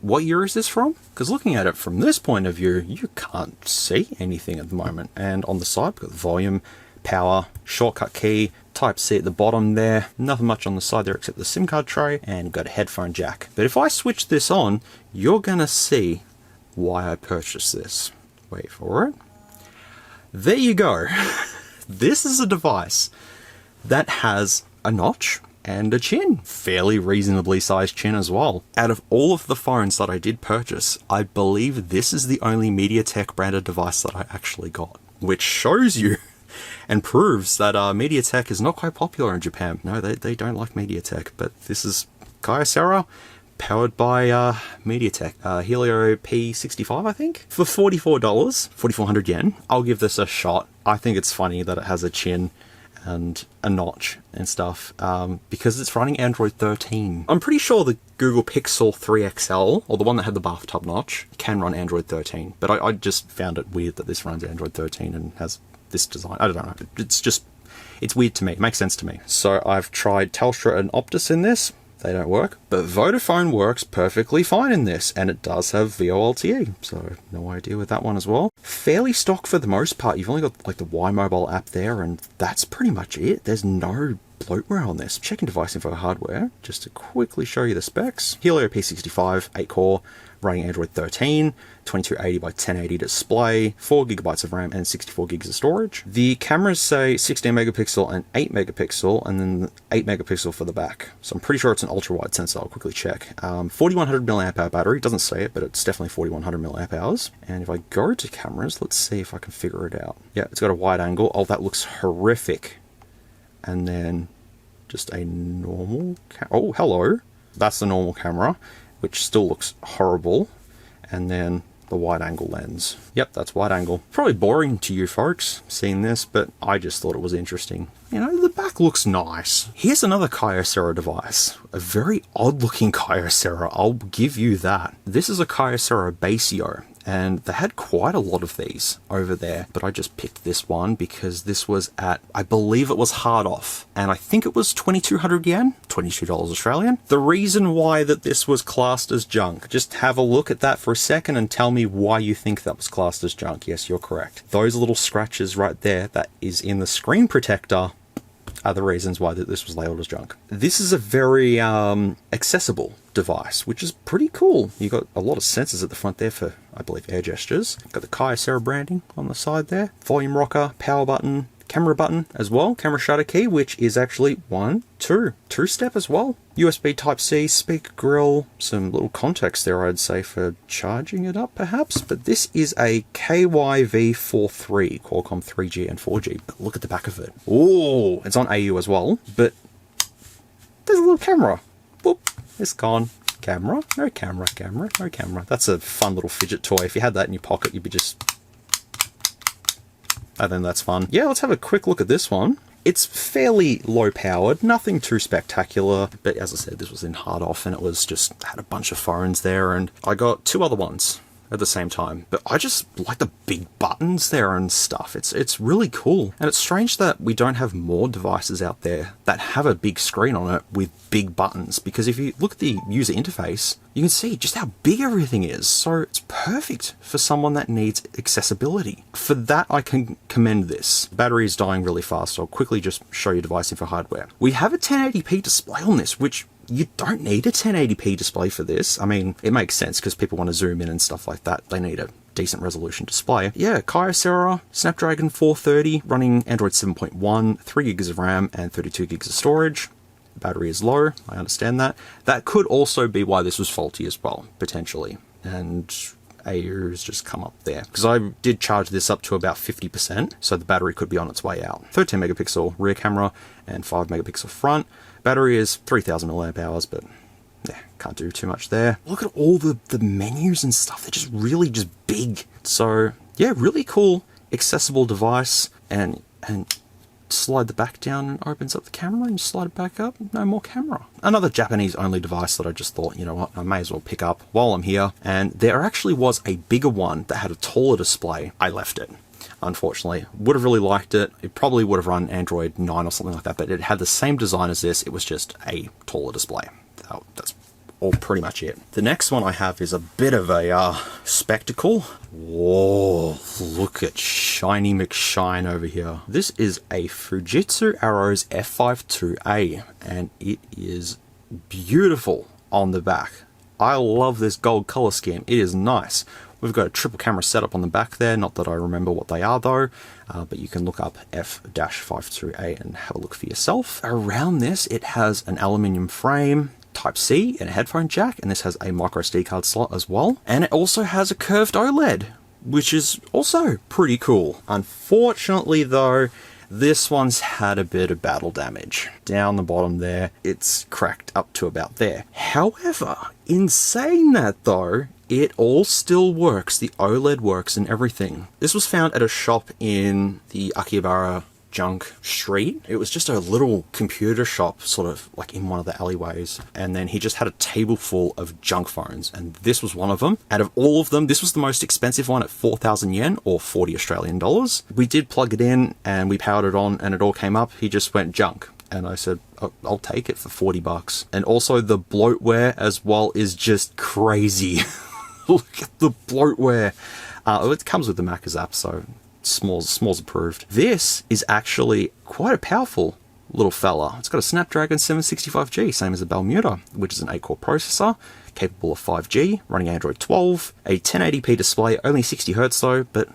what year is this from? Because looking at it from this point of view, you can't see anything at the moment. And on the side, we've got the volume, power, shortcut key, Type-C at the bottom there, nothing much on the side there except the SIM card tray, and got a headphone jack. But if I switch this on, you're gonna see why I purchased this. Wait for it. There you go. This is a device that has a notch and a chin. Fairly reasonably sized chin as well. Out of all of the phones that I did purchase, I believe this is the only MediaTek branded device that I actually got. Which shows you and proves that MediaTek is not quite popular in Japan. No, they don't like MediaTek, but this is Kyocera, powered by MediaTek. Helio P65, I think? For $44, 4,400 yen, I'll give this a shot. I think it's funny that it has a chin and a notch and stuff, because it's running Android 13. I'm pretty sure the Google Pixel 3 XL, or the one that had the bathtub notch, can run Android 13, but I just found it weird that this runs Android 13 and has this design. I don't know, it's weird to me, it makes sense to me. So I've tried Telstra and Optus in this, they don't work. But Vodafone works perfectly fine in this, and it does have VoLTE, so no idea with that one as well. Fairly stock for the most part. You've only got like the Y Mobile app there, and that's pretty much it. There's no bloatware on this. Checking device info hardware, just to quickly show you the specs. Helio P65, 8 core, running Android 13, 2280 by 1080 display, 4 gigabytes of RAM and 64 gigs of storage. The cameras say 16 megapixel and 8 megapixel, and then 8 megapixel for the back. So I'm pretty sure it's an ultra wide sensor. I'll quickly check. 4100 milliamp hour battery, doesn't say it, but it's definitely 4100 milliamp hours. And if I go to cameras, let's see if I can figure it out. Yeah, it's got a wide angle. Oh, that looks horrific. And then just a normal oh, hello. That's the normal camera, which still looks horrible. And then the wide angle lens. Yep, that's wide angle. Probably boring to you folks seeing this, but I just thought it was interesting. You know, the back looks nice. Here's another Kyocera device. A very odd looking Kyocera, I'll give you that. This is a Kyocera Basio, and they had quite a lot of these over there, but I just picked this one because this was at, I believe it was hard off, and I think it was 2200 yen, $22 Australian. The reason why that this was classed as junk, just have a look at that for a second and tell me why you think that was classed as junk. Yes, you're correct. Those little scratches right there that is in the screen protector are the reasons why that this was labeled as junk. This is a very accessible device, which is pretty cool. You got a lot of sensors at the front there for, I believe, air gestures. Got the Kyocera branding on the side there. Volume rocker, power button, camera button as well. Camera shutter key, which is actually two-step as well. USB Type-C, speaker grill, some little contacts there, I'd say, for charging it up perhaps. But this is a KYV43, Qualcomm 3G and 4G. But look at the back of it. Oh, it's on AU as well, but there's a little camera. Boop, it's gone. Camera, no camera, camera, no camera. That's a fun little fidget toy. If you had that in your pocket, you'd be just... I think that's fun. Yeah, let's have a quick look at this one. It's fairly low powered, nothing too spectacular, but as I said, this was in hard off and it was just had a bunch of phones there, and I got two other ones at the same time, but I just like the big buttons there and stuff. It's really cool, and it's strange that we don't have more devices out there that have a big screen on it with big buttons, because if you look at the user interface, you can see just how big everything is. So it's perfect for someone that needs accessibility. For that, I can commend this. The battery is dying really fast, so I'll quickly just show you device info hardware. We have a 1080p display on this, which you don't need a 1080p display for this. I mean, it makes sense because people want to zoom in and stuff like that. They need a decent resolution display. Yeah, Kyocera, Snapdragon 430, running Android 7.1, 3 gigs of RAM and 32 gigs of storage. Battery is low, I understand that. That could also be why this was faulty as well, potentially. And AU has just come up there, because I did charge this up to about 50%, so the battery could be on its way out. 13 megapixel rear camera and 5 megapixel front. Battery is 3000 milliamp hours, but yeah, can't do too much there. Look at all the menus and stuff. They're just really just big. So yeah, really cool, accessible device, and slide the back down and opens up the camera, and you slide it back up, no more camera. Another Japanese only device that I just thought, you know what, I may as well pick up while I'm here. And there actually was a bigger one that had a taller display. I left it, unfortunately. Would have really liked it. It probably would have run Android 9 or something like that, but it had the same design as this. It was just a taller display. That's all pretty much it. The next one I have is a bit of a spectacle. Whoa, look at Shiny McShine over here. This is a Fujitsu Arrows F52A, and it is beautiful on the back. I love this gold color scheme. It is nice. We've got a triple camera setup on the back there, not that I remember what they are though, but you can look up F-52A and have a look for yourself. Around this, it has an aluminium frame, Type-C and a headphone jack, and this has a micro SD card slot as well. And it also has a curved OLED, which is also pretty cool. Unfortunately though, this one's had a bit of battle damage. Down the bottom there, it's cracked up to about there. However, in saying that though, it all still works. The OLED works and everything. This was found at a shop in the Akihabara Junk Street. It was just a little computer shop, sort of like in one of the alleyways, and then he just had a table full of junk phones, and this was one of them. Out of all of them, this was the most expensive one at 4,000 yen or 40 Australian dollars. We did plug it in and we powered it on and it all came up. He just went junk. And I said, I'll take it for 40 bucks. And also the bloatware as well is just crazy. Look at the bloatware. It comes with the Macca's app, so SMOOREZ approved. This is actually quite a powerful little fella. It's got a Snapdragon 765G, same as the Bermuda, which is an 8-core processor, capable of 5G, running Android 12, a 1080p display, only 60Hz though, but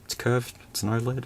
it's curved, it's an OLED.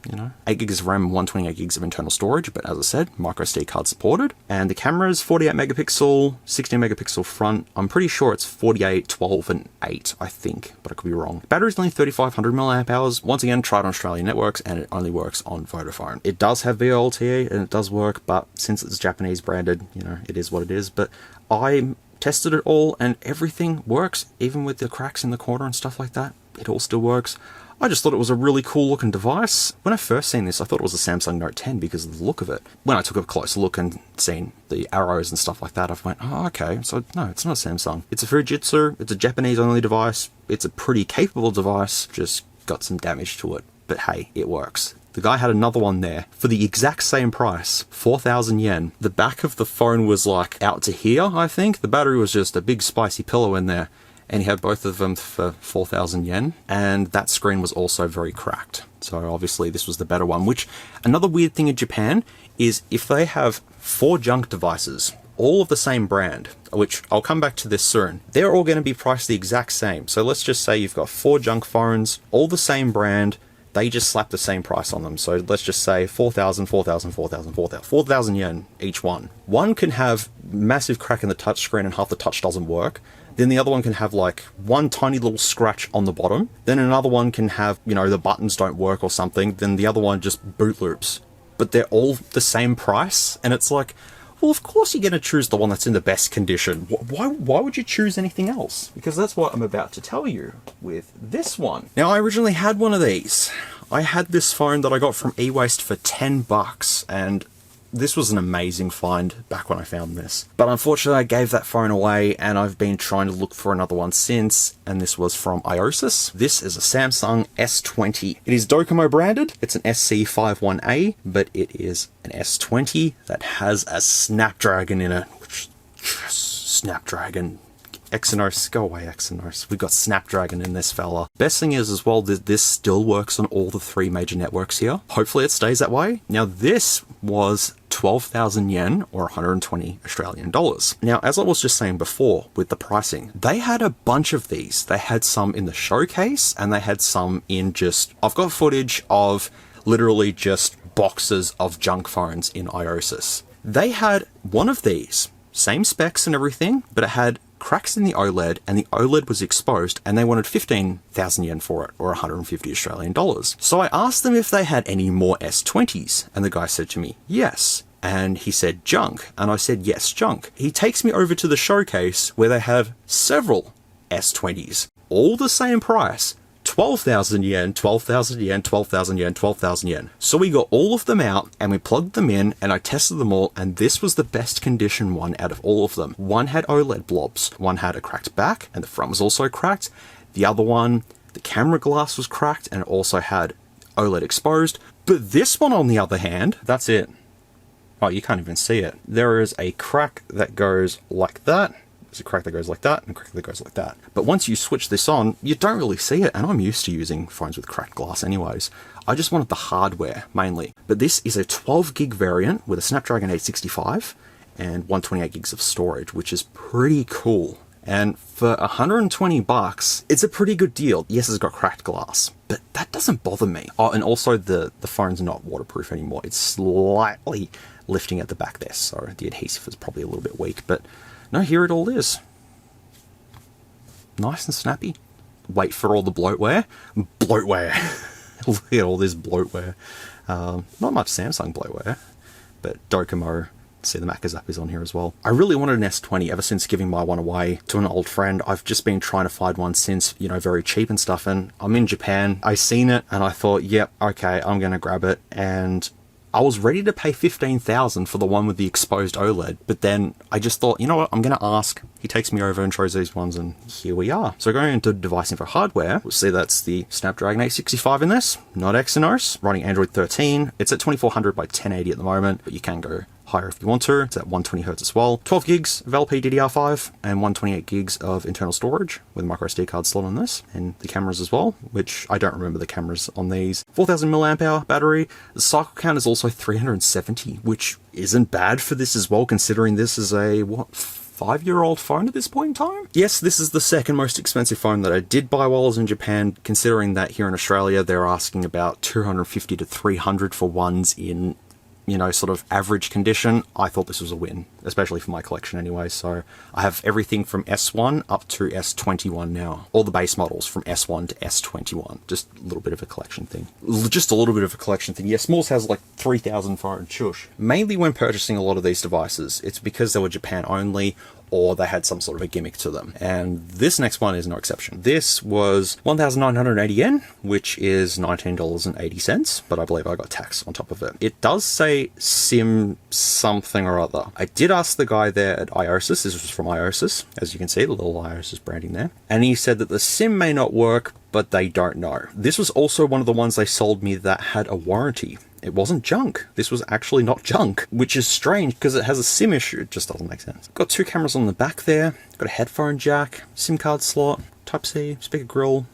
You know, 8 gigs of RAM and 128 gigs of internal storage, but as I said, micro SD card supported. And the camera is 48 megapixel, 16 megapixel front. I'm pretty sure it's 48, 12, and 8, I think, but I could be wrong. Battery's only 3,500 milliamp hours. Once again, tried on Australian networks, and it only works on Vodafone. It does have VoLTE, and it does work, but since it's Japanese branded, you know, it is what it is. But I tested it all, and everything works, even with the cracks in the corner and stuff like that. It all still works. I just thought it was a really cool looking device. When I first seen this, I thought it was a Samsung Note 10 because of the look of it. When I took a closer look and seen the arrows and stuff like that, I went, oh, okay, so no, it's not a Samsung. It's a Fujitsu, it's a Japanese only device, it's a pretty capable device, just got some damage to it. But hey, it works. The guy had another one there for the exact same price, 4,000 yen. The back of the phone was like out to here, I think. The battery was just a big spicy pillow in there. And he had both of them for 4,000 yen, and that screen was also very cracked. So obviously this was the better one, which another weird thing in Japan is if they have 4 junk devices, all of the same brand, which I'll come back to this soon, they're all going to be priced the exact same. So let's just say you've got 4 junk phones, all the same brand, they just slap the same price on them. So let's just say 4,000, 4,000, 4,000, 4,000, 4,000 yen each one. One can have massive crack in the touch screen and half the touch doesn't work. Then the other one can have like one tiny little scratch on the bottom. Then another one can have, you know, the buttons don't work or something. Then the other one just boot loops. But they're all the same price. And it's like, well, of course you're going to choose the one that's in the best condition. Why would you choose anything else? Because that's what I'm about to tell you with this one. Now, I originally had one of these. I had this phone that I got from eWaste for 10 bucks. And this was an amazing find back when I found this. But unfortunately, I gave that phone away and I've been trying to look for another one since, and this was from Iosis. This is a Samsung S20. It is Docomo branded. It's an SC51A, but it is an S20 that has a Snapdragon in it. Yes, Snapdragon. Exynos, go away Exynos. We've got Snapdragon in this fella. Best thing is as well that this still works on all the 3 major networks here. Hopefully it stays that way. Now this was 12,000 yen or 120 Australian dollars. Now, as I was just saying before with the pricing, they had a bunch of these. They had some in the showcase and they had some in just, I've got footage of literally just boxes of junk phones in Iosis. They had one of these, same specs and everything, but it had cracks in the OLED and the OLED was exposed and they wanted 15,000 yen for it or 150 Australian dollars. So I asked them if they had any more S20s and the guy said to me, yes. And he said junk and I said yes, junk. He takes me over to the showcase where they have several S20s, all the same price, 12,000 yen, 12,000 yen, 12,000 yen, 12,000 yen. So we got all of them out and we plugged them in and I tested them all and this was the best condition one out of all of them. One had OLED blobs, one had a cracked back and the front was also cracked. The other one, the camera glass was cracked and it also had OLED exposed. But this one on the other hand, that's it. Oh, you can't even see it. There is a crack that goes like that. There's a crack that goes like that and a crack that goes like that. But once you switch this on, you don't really see it. And I'm used to using phones with cracked glass anyways. I just wanted the hardware mainly. But this is a 12 gig variant with a Snapdragon 865 and 128 gigs of storage, which is pretty cool. And for 120 bucks, it's a pretty good deal. Yes, it's got cracked glass, but that doesn't bother me. Oh, and also the phone's not waterproof anymore. It's slightly lifting at the back there. So the adhesive is probably a little bit weak, but no, here it all is. Nice and snappy. Wait for all the bloatware. Bloatware. Look at all this bloatware. Not much Samsung bloatware, but Docomo. See the Macca's app is on here as well. I really wanted an S20 ever since giving my one away to an old friend. I've just been trying to find one since, you know, very cheap and stuff. And I'm in Japan. I seen it and I thought, yep, okay, I'm going to grab it. And I was ready to pay 15,000 for the one with the exposed OLED, but then I just thought, you know what, I'm going to ask. He takes me over and shows these ones, and here we are. So going into device info hardware, we'll see that's the Snapdragon 865 in this, not Exynos, running Android 13. It's at 2400 by 1080 at the moment, but you can go higher if you want to. It's at 120Hz as well. 12 gigs of LP DDR5 and 128 gigs of internal storage with a micro SD card slot on this, and the cameras as well, which I don't remember the cameras on these. 4000 mAh battery. The cycle count is also 370, which isn't bad for this as well, considering this is a, what, 5-year-old phone at this point in time? Yes, this is the second most expensive phone that I did buy while I was in Japan, considering that here in Australia they're asking about 250 to 300 for ones in, you know, sort of average condition. I thought this was a win, especially for my collection anyway. So I have everything from S1 up to S21 now. All the base models from S1 to S21. Just a little bit of a collection thing. Just a little bit of a collection thing. Yeah, SMOOREZ has like 3,000 phones, shush. Mainly when purchasing a lot of these devices, it's because they were Japan only, or they had some sort of a gimmick to them. And this next one is no exception. This was 1,980 yen, which is $19.80, but I believe I got tax on top of it. It does say SIM something or other. I did ask the guy there at IOSIS, this was from IOSIS, as you can see, the little IOSIS branding there, and he said that the SIM may not work, but they don't know. This was also one of the ones they sold me that had a warranty. It wasn't junk. This was actually not junk, which is strange because it has a SIM issue. It just doesn't make sense. Got two cameras on the back there. Got a headphone jack, SIM card slot, Type-C, speaker grill,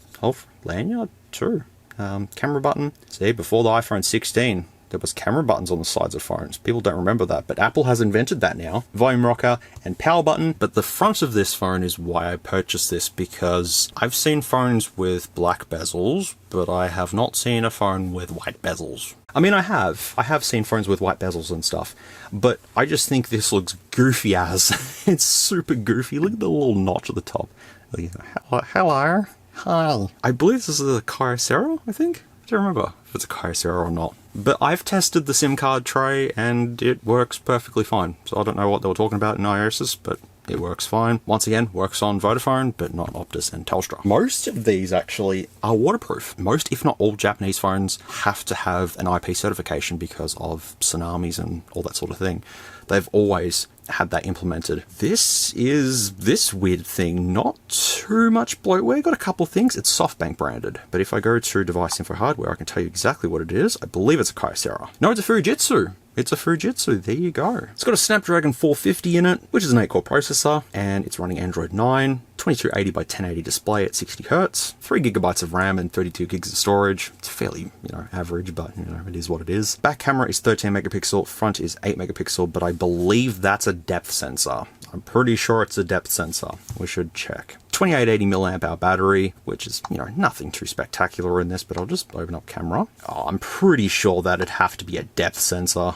lanyard too. Camera button. See, before the iPhone 16, there was camera buttons on the sides of phones. People don't remember that, but Apple has invented that now. Volume rocker and power button. But the front of this phone is why I purchased this, because I've seen phones with black bezels, but I have not seen a phone with white bezels. I mean, I have seen phones with white bezels and stuff, but I just think this looks goofy as. It's super goofy. Look at the little notch at the top. Hello. Hi. I believe this is a Kyocera, I think. I don't remember if it's a Kyocera or not. But I've tested the SIM card tray and it works perfectly fine. So I don't know what they were talking about in IOSIS, but it works fine. Once again, works on Vodafone, but not Optus and Telstra. Most of these actually are waterproof. Most, if not all, Japanese phones have to have an IP certification because of tsunamis and all that sort of thing. They've always had that implemented. This is this weird thing, not too much bloatware. Got a couple things. It's SoftBank branded, but if I go to device info hardware, I can tell you exactly what it is. I believe it's a Kyocera. No, it's a Fujitsu. It's a Fujitsu, there you go. It's got a Snapdragon 450 in it, which is an 8-core processor, and it's running Android 9, 2280 by 1080 display at 60Hz, 3GB of RAM and 32 gigs of storage. It's fairly, average, but, it is what it is. Back camera is 13 megapixel, front is 8 megapixel, but I believe that's a depth sensor. I'm pretty sure it's a depth sensor. We should check. 2880 mAh battery, which is, nothing too spectacular in this, but I'll just open up camera. Oh, I'm pretty sure that it'd have to be a depth sensor.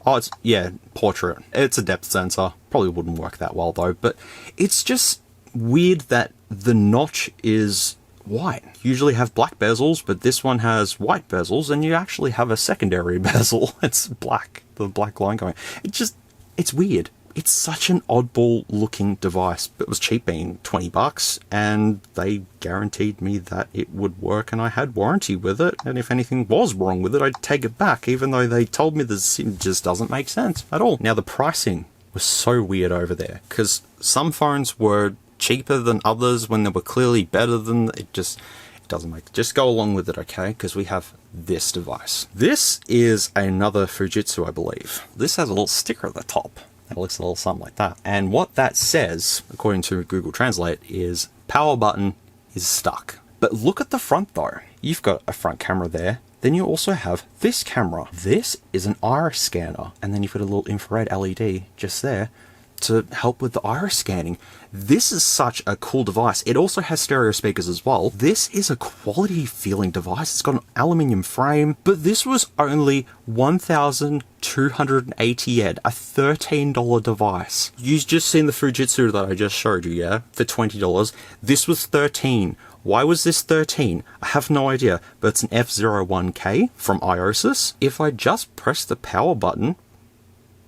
Oh, portrait. It's a depth sensor. Probably wouldn't work that well though, but it's just weird that the notch is white. You usually have black bezels, but this one has white bezels, and you actually have a secondary bezel. It's black, the black line going. It's weird. It's such an oddball looking device, but it was cheap, being 20 bucks, and they guaranteed me that it would work and I had warranty with it, and if anything was wrong with it, I'd take it back, even though they told me this just doesn't make sense at all. Now the pricing was so weird over there, because some phones were cheaper than others when they were clearly better than, it doesn't make, just go along with it, okay? Because we have this device. This is another Fujitsu, I believe. This has a little sticker at the top. It looks a little something like that. And what that says, according to Google Translate, is power button is stuck. But look at the front though. You've got a front camera there. Then you also have this camera. This is an iris scanner. And then you've got a little infrared LED just there to help with the iris scanning. This is such a cool device. It also has stereo speakers as well. This is a quality feeling device. It's got an aluminium frame, but this was only 1,280 yen, a $13 device. You've just seen the Fujitsu that I just showed you, yeah? For $20. This was 13. Why was this 13? I have no idea, but it's an F01K from IOSIS. If I just press the power button,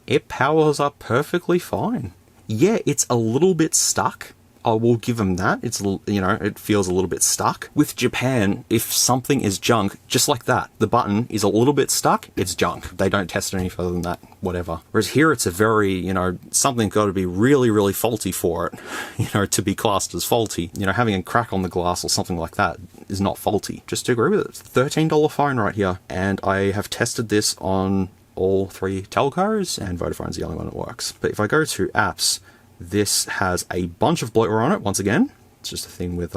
it powers up perfectly fine. Yeah, it's a little bit stuck. I will give them that. It's, it feels a little bit stuck. With Japan, if something is junk, just like that, the button is a little bit stuck, it's junk. They don't test it any further than that, whatever. Whereas here it's a very, something's got to be really, really faulty for it, to be classed as faulty. Having a crack on the glass or something like that is not faulty. Just to agree with it. It's a $13 phone right here. And I have tested this on all three telcos, and Vodafone's the only one that works. But if I go to apps, this has a bunch of bloatware on it. Once again, it's just a thing with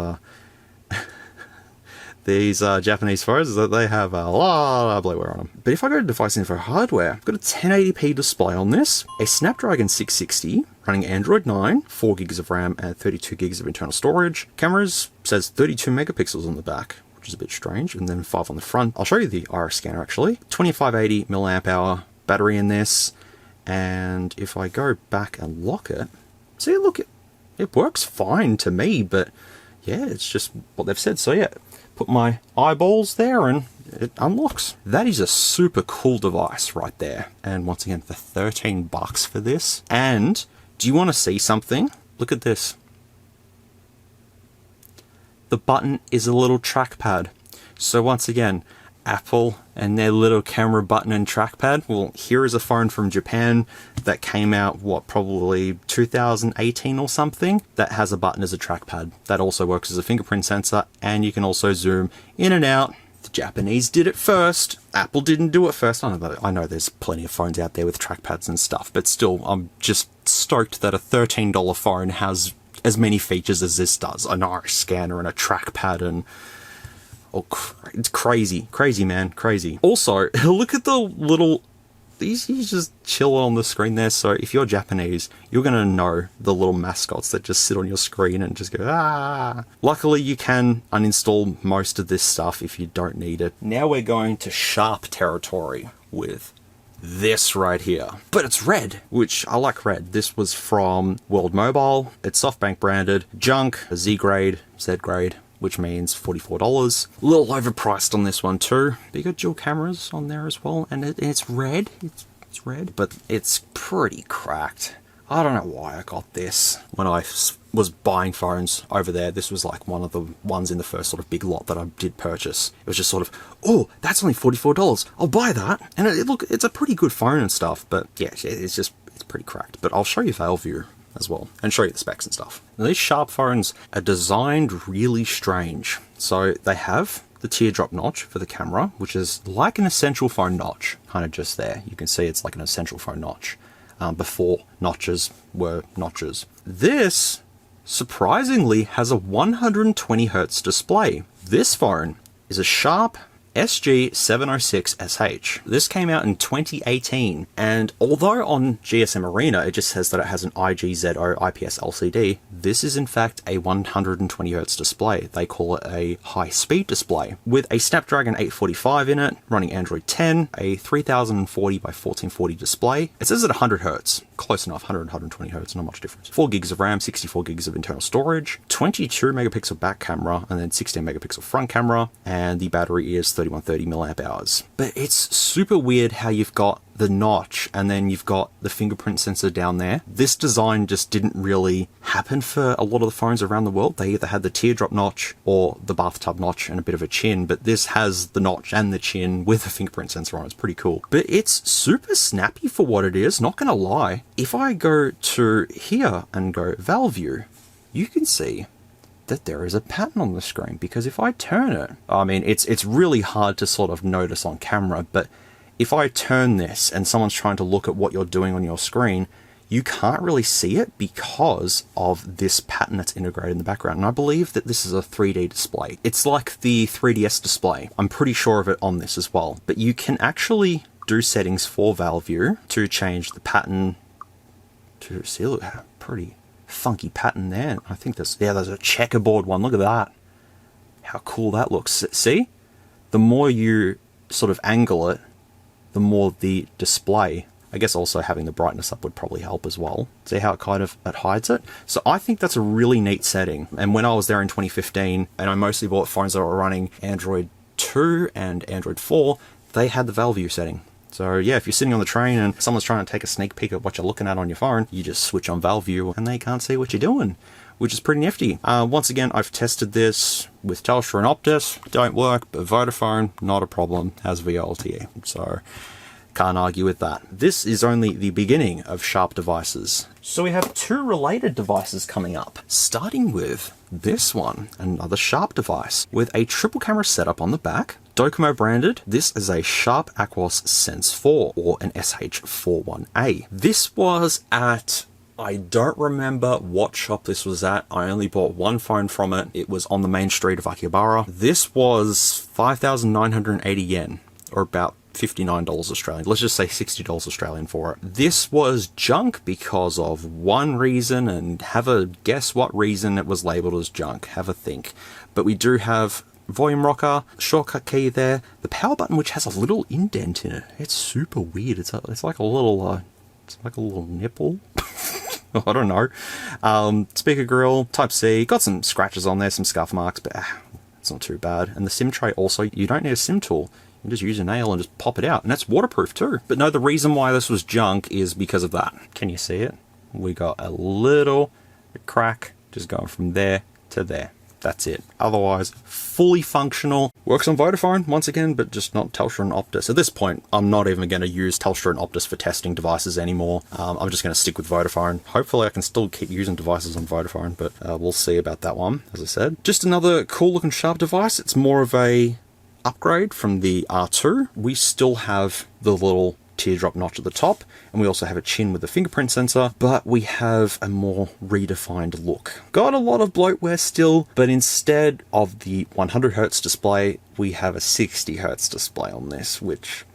these Japanese phones, is that they have a lot of bloatware on them. But if I go to device info hardware, I've got a 1080p display on this, a Snapdragon 660 running Android 9, 4 gigs of RAM and 32 gigs of internal storage. Cameras says 32 megapixels on the back, which is a bit strange, and then 5 on the front. I'll show you the iris scanner actually. 2580 milliamp hour battery in this, and if I go back and lock it, see, look, it works fine to me, but yeah, it's just what they've said. So yeah, put my eyeballs there and it unlocks. That is a super cool device right there. And once again, for 13 bucks for this. And do you want to see something? Look at this. The button is a little trackpad. So once again, Apple and their little camera button and trackpad. Well, here is a phone from Japan that came out, what, probably 2018 or something, that has a button as a trackpad. That also works as a fingerprint sensor, and you can also zoom in and out. The Japanese did it first. Apple didn't do it first. I know there's plenty of phones out there with trackpads and stuff, but still, I'm just stoked that a $13 phone has as many features as this does. An iris scanner and a trackpad and... oh, it's crazy. Crazy, man. Crazy. Also, look at the little... These just chill on the screen there, so if you're Japanese, you're going to know the little mascots that just sit on your screen and just go, ah. Luckily, you can uninstall most of this stuff if you don't need it. Now we're going to sharp territory with this right here. But it's red, which I like red. This was from World Mobile. It's SoftBank branded. Junk, Z grade, Z grade, which means $44. A little overpriced on this one too. But you got dual cameras on there as well, and it's red. It's red, but it's pretty cracked. I don't know why I got this. When I was buying phones over there, this was like one of the ones in the first sort of big lot that I did purchase. It was just sort of, oh, that's only $44. I'll buy that. And look, it's a pretty good phone and stuff, but yeah, it's pretty cracked. But I'll show you Valve View as well, and show you the specs and stuff. Now, these Sharp phones are designed really strange. So they have the teardrop notch for the camera, which is like an essential phone notch, kind of just there. You can see it's like an essential phone notch. Before notches were notches. This, surprisingly, has a 120 Hz display. This phone is a Sharp SG706SH. This came out in 2018, and although on GSM Arena it just says that it has an IGZO IPS LCD, this is in fact a 120 Hz display. They call it a high-speed display, with a Snapdragon 845 in it, running Android 10, a 3040 by 1440 display. It says at 100 Hz, close enough, 120 Hz, not much difference. 4 gigs of RAM, 64 gigs of internal storage, 22 megapixel back camera, and then 16 megapixel front camera, and the battery is 3130 milliamp hours. But it's super weird how you've got the notch and then you've got the fingerprint sensor down there. This design just didn't really happen for a lot of the phones around the world. They either had the teardrop notch or the bathtub notch and a bit of a chin, but this has the notch and the chin with a fingerprint sensor on it. It's pretty cool. But it's super snappy for what it is, not gonna lie. If I go to here and go Valve View, you can see that there is a pattern on the screen, because if I turn it, I mean, it's really hard to sort of notice on camera, but if I turn this and someone's trying to look at what you're doing on your screen, you can't really see it because of this pattern that's integrated in the background. And I believe that this is a 3D display. It's like the 3DS display. I'm pretty sure of it on this as well. But you can actually do settings for Valve View to change the pattern to see, look how pretty funky pattern there. I think there's a checkerboard one. Look at that. How cool that looks. See? The more you sort of angle it, the more the display, I guess also having the brightness up would probably help as well. See how it hides it? So I think that's a really neat setting. And when I was there in 2015, and I mostly bought phones that were running Android 2 and Android 4, they had the Valve View setting. So yeah, if you're sitting on the train and someone's trying to take a sneak peek at what you're looking at on your phone, you just switch on Valve View and they can't see what you're doing, which is pretty nifty. Once again, I've tested this with Telstra and Optus. Don't work, but Vodafone, not a problem, has VLTE. So can't argue with that. This is only the beginning of Sharp devices. So we have two related devices coming up, starting with this one, another Sharp device with a triple camera setup on the back, Docomo branded. This is a Sharp Aquos Sense 4 or an SH41A. This was at, I don't remember what shop this was at. I only bought one phone from it. It was on the main street of Akihabara. This was 5,980 yen, or about $59 Australian. Let's just say $60 Australian for it. This was junk because of one reason, and have a guess what reason it was labeled as junk. Have a think. But we do have volume rocker, shortcut key there, the power button which has a little indent in it. It's super weird. It's like a little nipple. I don't know. Speaker grill, Type-C, got some scratches on there, some scuff marks, but it's not too bad. And the SIM tray also, you don't need a SIM tool. You can just use a nail and just pop it out, and that's waterproof too. But no, the reason why this was junk is because of that. Can you see it? We got a little crack just going from there to there. That's it. Otherwise, fully functional. Works on Vodafone, once again, but just not Telstra and Optus. At this point, I'm not even going to use Telstra and Optus for testing devices anymore. I'm just going to stick with Vodafone. Hopefully, I can still keep using devices on Vodafone, but we'll see about that one, as I said. Just another cool looking Sharp device. It's more of a upgrade from the R2. We still have the little teardrop notch at the top, and we also have a chin with a fingerprint sensor, but we have a more redefined look. Got a lot of bloatware still, but instead of the 100Hz display, we have a 60Hz display on this, which,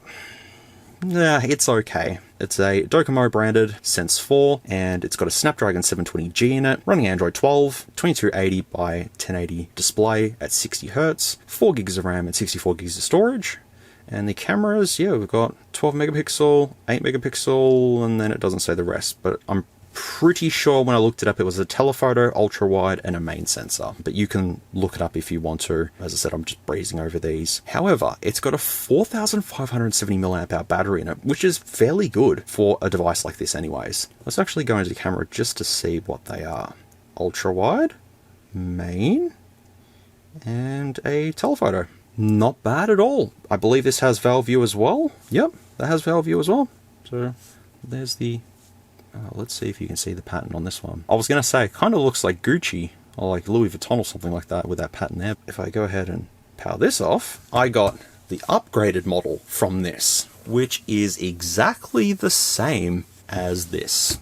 yeah, it's okay. It's a Docomo branded Sense 4, and it's got a Snapdragon 720G in it, running Android 12, 2280 by 1080 display at 60Hz, 4 gigs of RAM and 64 gigs of storage. And the cameras, yeah, we've got 12 megapixel, 8 megapixel, and then it doesn't say the rest, but I'm pretty sure when I looked it up, it was a telephoto, ultra wide, and a main sensor. But you can look it up if you want to. As I said, I'm just breezing over these. However, it's got a 4,570 milliamp hour battery in it, which is fairly good for a device like this anyways. Let's actually go into the camera just to see what they are. Ultra wide, main, and a telephoto. Not bad at all. I believe this has Valve View as well. Yep, that has Valve View as well. So there's the... let's see if you can see the pattern on this one. I was going to say, it kind of looks like Gucci or like Louis Vuitton or something like that with that pattern there. If I go ahead and power this off, I got the upgraded model from this, which is exactly the same as this,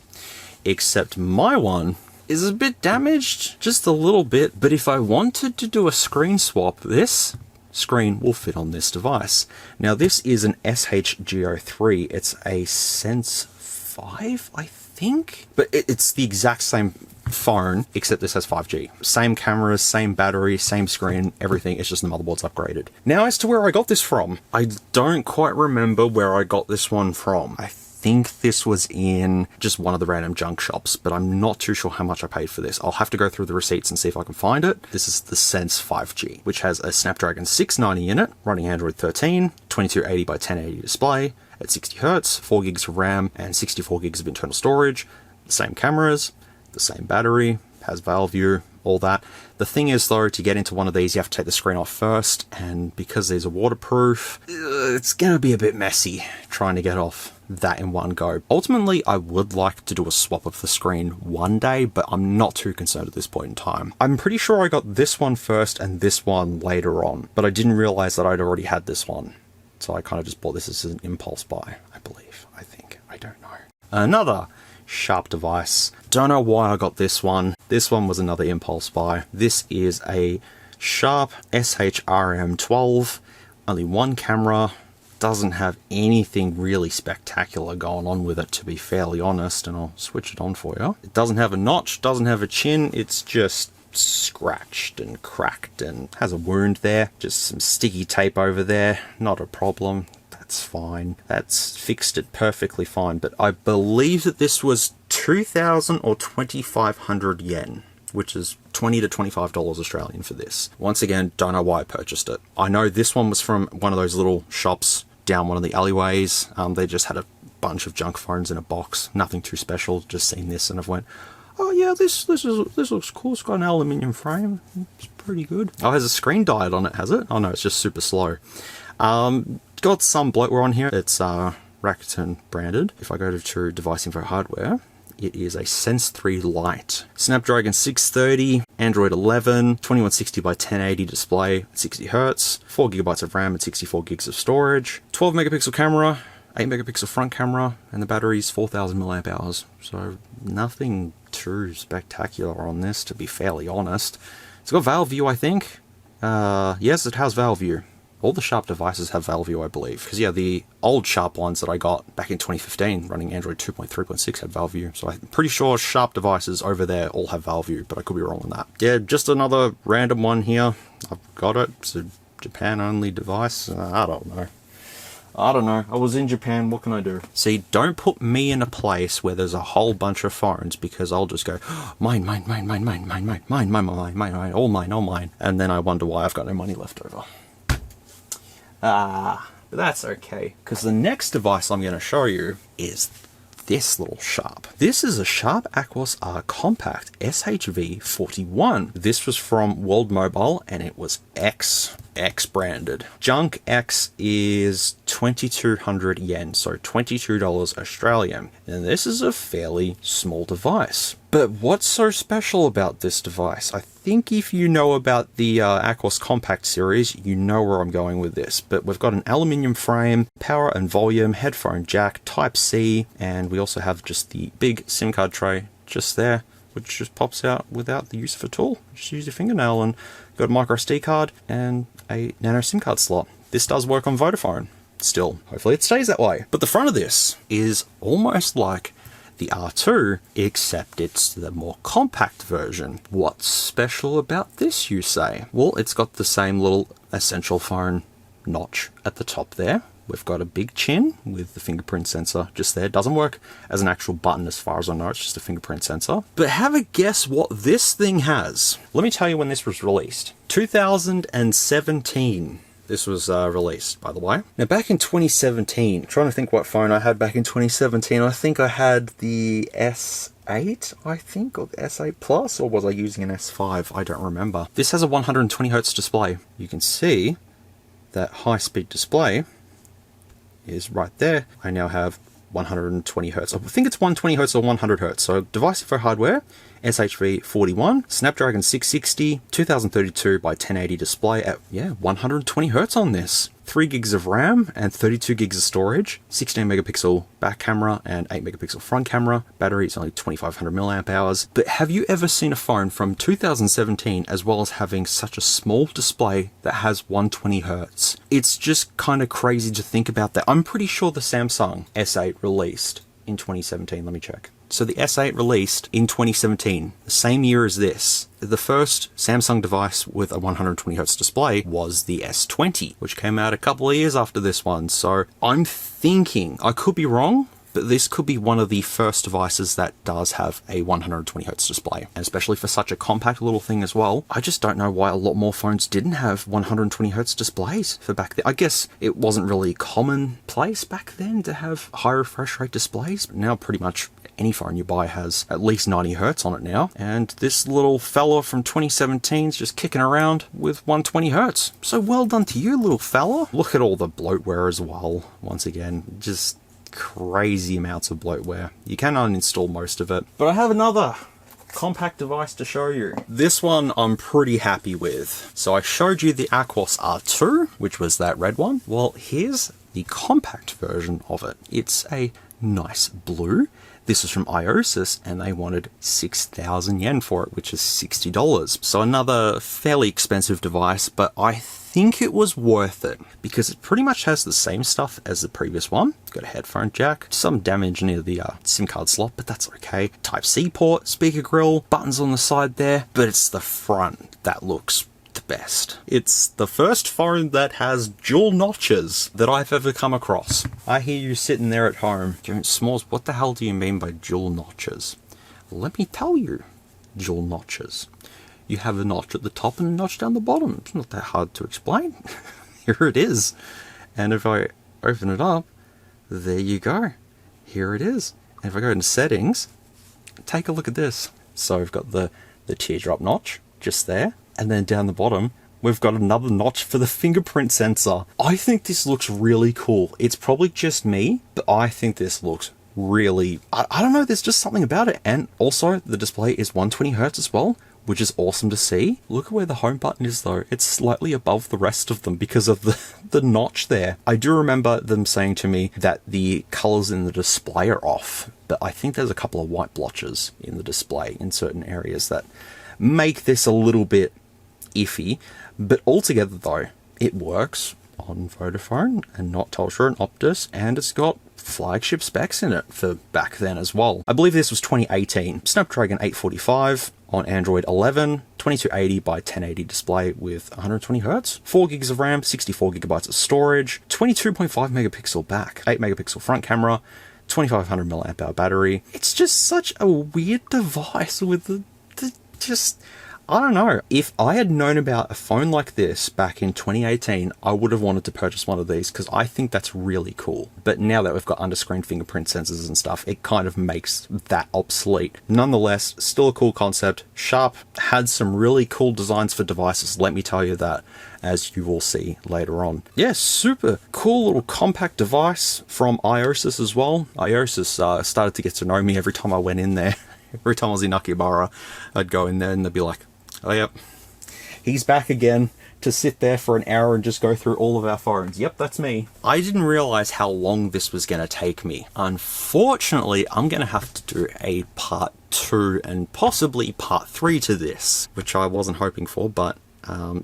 except my one is a bit damaged, just a little bit. But if I wanted to do a screen swap, this screen will fit on this device. Now this is an SHGO3. It's a Sense 5, I think, but it's the exact same phone, except this has 5G. Same cameras, same battery, same screen, everything. It's just the motherboard's upgraded. Now as to where I got this from, I don't quite remember where I got this one from. I think this was in just one of the random junk shops, but I'm not too sure how much I paid for this. I'll have to go through the receipts and see if I can find it. This is the Sense 5G, which has a Snapdragon 690 in it, running Android 13, 2280 by 1080 display at 60Hz, 4 gigs of RAM and 64 gigs of internal storage, the same cameras, the same battery, has Valve View, all that. The thing is though, to get into one of these, you have to take the screen off first, and because these are waterproof, it's gonna be a bit messy trying to get off that in one go. Ultimately, I would like to do a swap of the screen one day, but I'm not too concerned at this point in time. I'm pretty sure I got this one first and this one later on, but I didn't realize that I'd already had this one. So I kind of just bought this as an impulse buy, I believe, I think, I don't know. Another Sharp device. Don't know why I got this one. This one was another impulse buy. This is a Sharp SHRM12, only one camera, doesn't have anything really spectacular going on with it, to be fairly honest, and I'll switch it on for you. It doesn't have a notch, doesn't have a chin, it's just scratched and cracked and has a wound there. Just some sticky tape over there, not a problem. That's fine. That's fixed it perfectly fine. But I believe that this was 2,000 or 2,500 yen, which is $20 to $25 Australian for this. Once again, don't know why I purchased it. I know this one was from one of those little shops down one of the alleyways. They just had a bunch of junk phones in a box. Nothing too special. Just seen this and I've went, oh yeah, this looks cool. It's got an aluminium frame. It's pretty good. Oh, it has a screen diode on it, has it? Oh no, it's just super slow. Got some bloatware on here. It's Rakuten branded. If I go to device info hardware, It is a Sense 3 Lite. Snapdragon 630, Android 11, 2160 by 1080 display, 60Hz, 4GB of RAM and 64GB of storage, 12 megapixel camera, 8 megapixel front camera, and the battery's 4000 mAh. So nothing too spectacular on this, to be fairly honest. It's got Valve View, I think. Yes, it has Valve View. All the Sharp devices have Valve View, I believe. Because, yeah, the old Sharp ones that I got back in 2015, running Android 2.3.6, had Valve View. So I'm pretty sure Sharp devices over there all have Valve View, but I could be wrong on that. Yeah, just another random one here. I've got it. It's a Japan-only device. I don't know. I was in Japan, what can I do? See, don't put me in a place where there's a whole bunch of phones, because I'll just go, mine, all mine. And then I wonder why I've got no money left over. But that's okay, because the next device I'm going to show you is this little Sharp. This is a Sharp Aquos R Compact SHV41. This was from World Mobile, and it was X branded. Junk X is 2200 yen, so $22 Australian. And this is a fairly small device. But what's so special about this device? I think if you know about the Aquos Compact series, you know where I'm going with this. But we've got an aluminium frame, power and volume, headphone jack, Type-C, and we also have just the big SIM card tray just there, which just pops out without the use of a tool. Just use your fingernail, and got a micro SD card and a nano SIM card slot. This does work on Vodafone still. Hopefully it stays that way. But the front of this is almost like the R2, except it's the more compact version. What's special about this, you say? Well, it's got the same little essential phone notch at the top there. We've got a big chin with the fingerprint sensor just there. Doesn't work as an actual button as far as I know, it's just a fingerprint sensor. But have a guess what this thing has. Let me tell you when this was released. 2017. This was released, by the way. Now, back in 2017, trying to think what phone I had back in 2017. I think I had the S8, I think, or the S8 Plus, or was I using an S5? I don't remember. This has a 120Hz display. You can see that high-speed display is right there. I now have 120 Hz. I think it's 120 Hz or 100 Hz. So device info hardware, SHV41, Snapdragon 660, 2032 by 1080 display at, 120 Hz on this. 3 gigs of RAM and 32 gigs of storage, 16 megapixel back camera and 8 megapixel front camera. Battery is only 2500 mAh. But have you ever seen a phone from 2017 as well as having such a small display that has 120 Hz? It's just kind of crazy to think about that. I'm pretty sure the Samsung S8 released in 2017. Let me check. So the S8 released in 2017, the same year as this. The first Samsung device with a 120Hz display was the S20, which came out a couple of years after this one. So I'm thinking, I could be wrong, but this could be one of the first devices that does have a 120Hz display, and especially for such a compact little thing as well. I just don't know why a lot more phones didn't have 120Hz displays for back then. I guess it wasn't really commonplace back then to have high refresh rate displays, but now pretty much any phone you buy has at least 90 Hz on it now. And this little fella from 2017 is just kicking around with 120 Hz. So well done to you, little fella. Look at all the bloatware as well. Once again, just crazy amounts of bloatware. You can uninstall most of it. But I have another compact device to show you. This one I'm pretty happy with. So I showed you the Aquos R2, which was that red one. Well, here's the compact version of it. It's a nice blue. This was from Iosis, and they wanted 6,000 yen for it, which is $60. So another fairly expensive device, but I think it was worth it because it pretty much has the same stuff as the previous one. It's got a headphone jack, some damage near the SIM card slot, but that's okay. Type-C port, speaker grill, buttons on the side there, but it's the front that looks the best. It's the first phone that has dual notches that I've ever come across. I hear you sitting there at home going, S'MOOREZ, what the hell do you mean by dual notches? Let me tell you, dual notches. You have a notch at the top and a notch down the bottom. It's not that hard to explain. Here it is. And if I open it up, there you go. Here it is. And if I go into settings, take a look at this. So we've got the teardrop notch just there. And then down the bottom, we've got another notch for the fingerprint sensor. I think this looks really cool. It's probably just me, but I think this looks really, I don't know, there's just something about it. And also the display is 120 Hertz as well, which is awesome to see. Look at where the home button is though. It's slightly above the rest of them because of the notch there. I do remember them saying to me that the colors in the display are off, but I think there's a couple of white blotches in the display in certain areas that make this a little bit iffy. But altogether though, it works on Vodafone and not Telstra and Optus, and it's got flagship specs in it for back then as well. I believe this was 2018. Snapdragon 845 on Android 11, 2280 by 1080 display with 120 Hz, 4 gigs of RAM, 64 gigabytes of storage, 22.5 megapixel back, 8 megapixel front camera, 2500 mAh battery. It's just such a weird device with the just, I don't know. If I had known about a phone like this back in 2018, I would have wanted to purchase one of these because I think that's really cool. But now that we've got under-screen fingerprint sensors and stuff, it kind of makes that obsolete. Nonetheless, still a cool concept. Sharp had some really cool designs for devices, let me tell you that, as you will see later on. Yeah, super cool little compact device from Iosis as well. Iosis started to get to know me every time I went in there. Every time I was in Akihabara, I'd go in there and they'd be like, oh yep, he's back again to sit there for an hour and just go through all of our phones. Yep, that's me. I didn't realize how long this was going to take me. Unfortunately, I'm going to have to do a part 2 and possibly part 3 to this, which I wasn't hoping for, but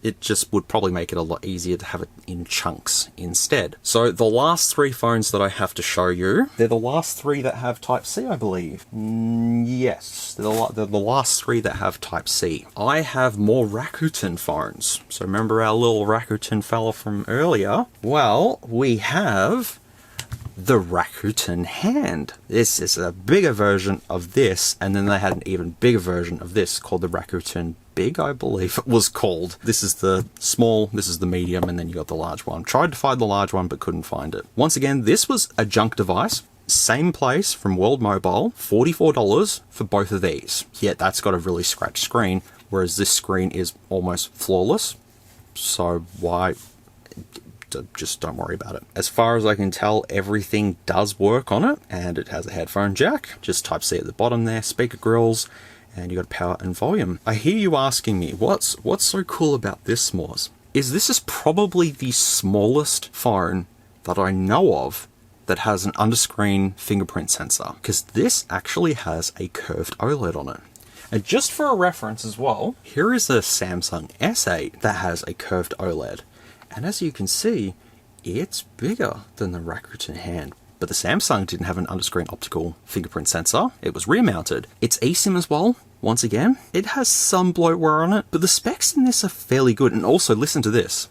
it just would probably make it a lot easier to have it in chunks instead. So the last 3 phones that I have to show you, they're the last 3 that have Type-C, I believe. Yes, they're the last 3 that have Type-C. I have more Rakuten phones. So remember our little Rakuten fella from earlier? Well, we have the Rakuten Hand. This is a bigger version of this, and then they had an even bigger version of this called the Rakuten Big, I believe it was called. This is the small, this is the medium, and then you got the large one. Tried to find the large one, but couldn't find it. Once again, this was a junk device. Same place from World Mobile, $44 for both of these. Yet that's got a really scratched screen, whereas this screen is almost flawless. So why? Just don't worry about it. As far as I can tell, everything does work on it, and it has a headphone jack, just Type-C at the bottom there, speaker grills, and you got power and volume. I hear you asking me, what's so cool about this, S'MOOREZ? This is probably the smallest phone that I know of that has an under-screen fingerprint sensor, because this actually has a curved OLED on it. And just for a reference as well, here is a Samsung S8 that has a curved OLED. And as you can see, it's bigger than the Rakuten Hand. But the Samsung didn't have an under-screen optical fingerprint sensor. It was rear-mounted. It's eSIM as well, once again. It has some bloatware on it, but the specs in this are fairly good. And also, listen to this.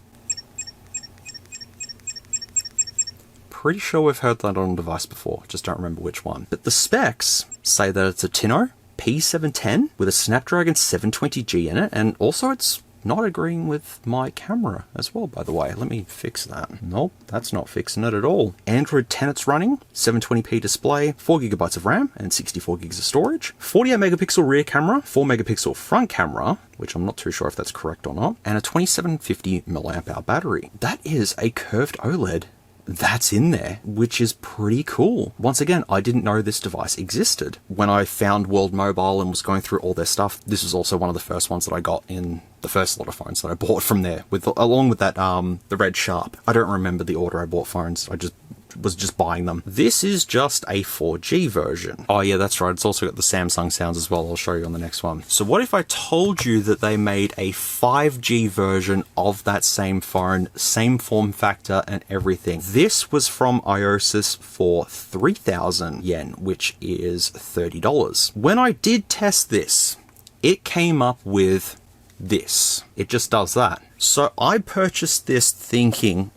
Pretty sure we've heard that on a device before, just don't remember which one. But the specs say that it's a Tino P710 with a Snapdragon 720G in it, and also it's not agreeing with my camera as well, by the way. Let me fix that. Nope, that's not fixing it at all. Android 10 it's running, 720p display, 4GB of RAM and 64GB of storage, 48 megapixel rear camera, 4 megapixel front camera, which I'm not too sure if that's correct or not, and a 2750 mAh battery. That is a curved OLED that's in there, which is pretty cool. Once again, I didn't know this device existed. When I found World Mobile and was going through all their stuff, this was also one of the first ones that I got in the first lot of phones that I bought from there, along with that the Red Sharp. I don't remember the order I bought phones. I was just buying them. This is just a 4G version. Oh yeah, that's right. It's also got the Samsung sounds as well. I'll show you on the next one. So what if I told you that they made a 5G version of that same phone, same form factor and everything? This was from Iosis for 3,000 yen, which is $30. When I did test this, it came up with this. It just does that. So I purchased this thinking,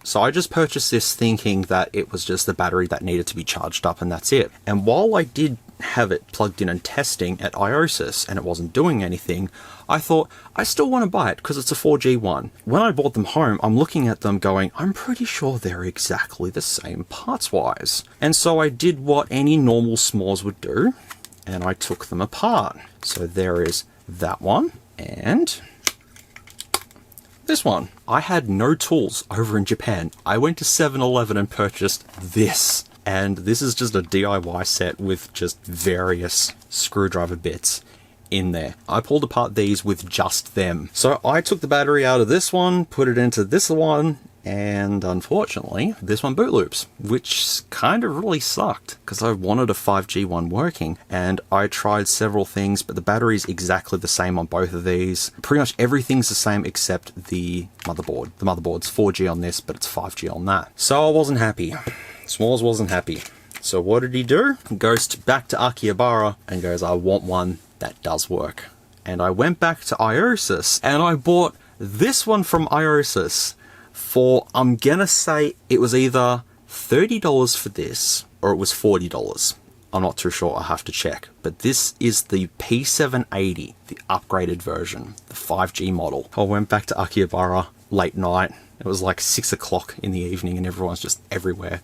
So I just purchased this thinking that it was just the battery that needed to be charged up and that's it. And while I did have it plugged in and testing at Iosis and it wasn't doing anything, I thought, I still want to buy it because it's a 4G one. When I bought them home, I'm looking at them going, I'm pretty sure they're exactly the same parts-wise. And so I did what any normal s'mores would do, and I took them apart. So there is that one, and this one. I had no tools over in Japan. I went to 7-Eleven and purchased this. And this is just a DIY set with just various screwdriver bits in there. I pulled apart these with just them. So I took the battery out of this one, put it into this one, and unfortunately this one boot loops, which kind of really sucked because I wanted a 5G one working, and I tried several things, but the battery's exactly the same on both of these. Pretty much everything's the same except the motherboard. The motherboard's 4G on this, but it's 5G on that. So I wasn't happy. S'MOOREZ wasn't happy. So what did he do? He goes back to Akihabara and goes, I want one that does work. And I went back to Iosis and I bought this one from Iosis for, I'm gonna say it was either $30 for this or it was $40. I'm not too sure, I have to check. But this is the P780, the upgraded version, the 5G model. I went back to Akihabara late night. It was like 6 o'clock in the evening and everyone's just everywhere.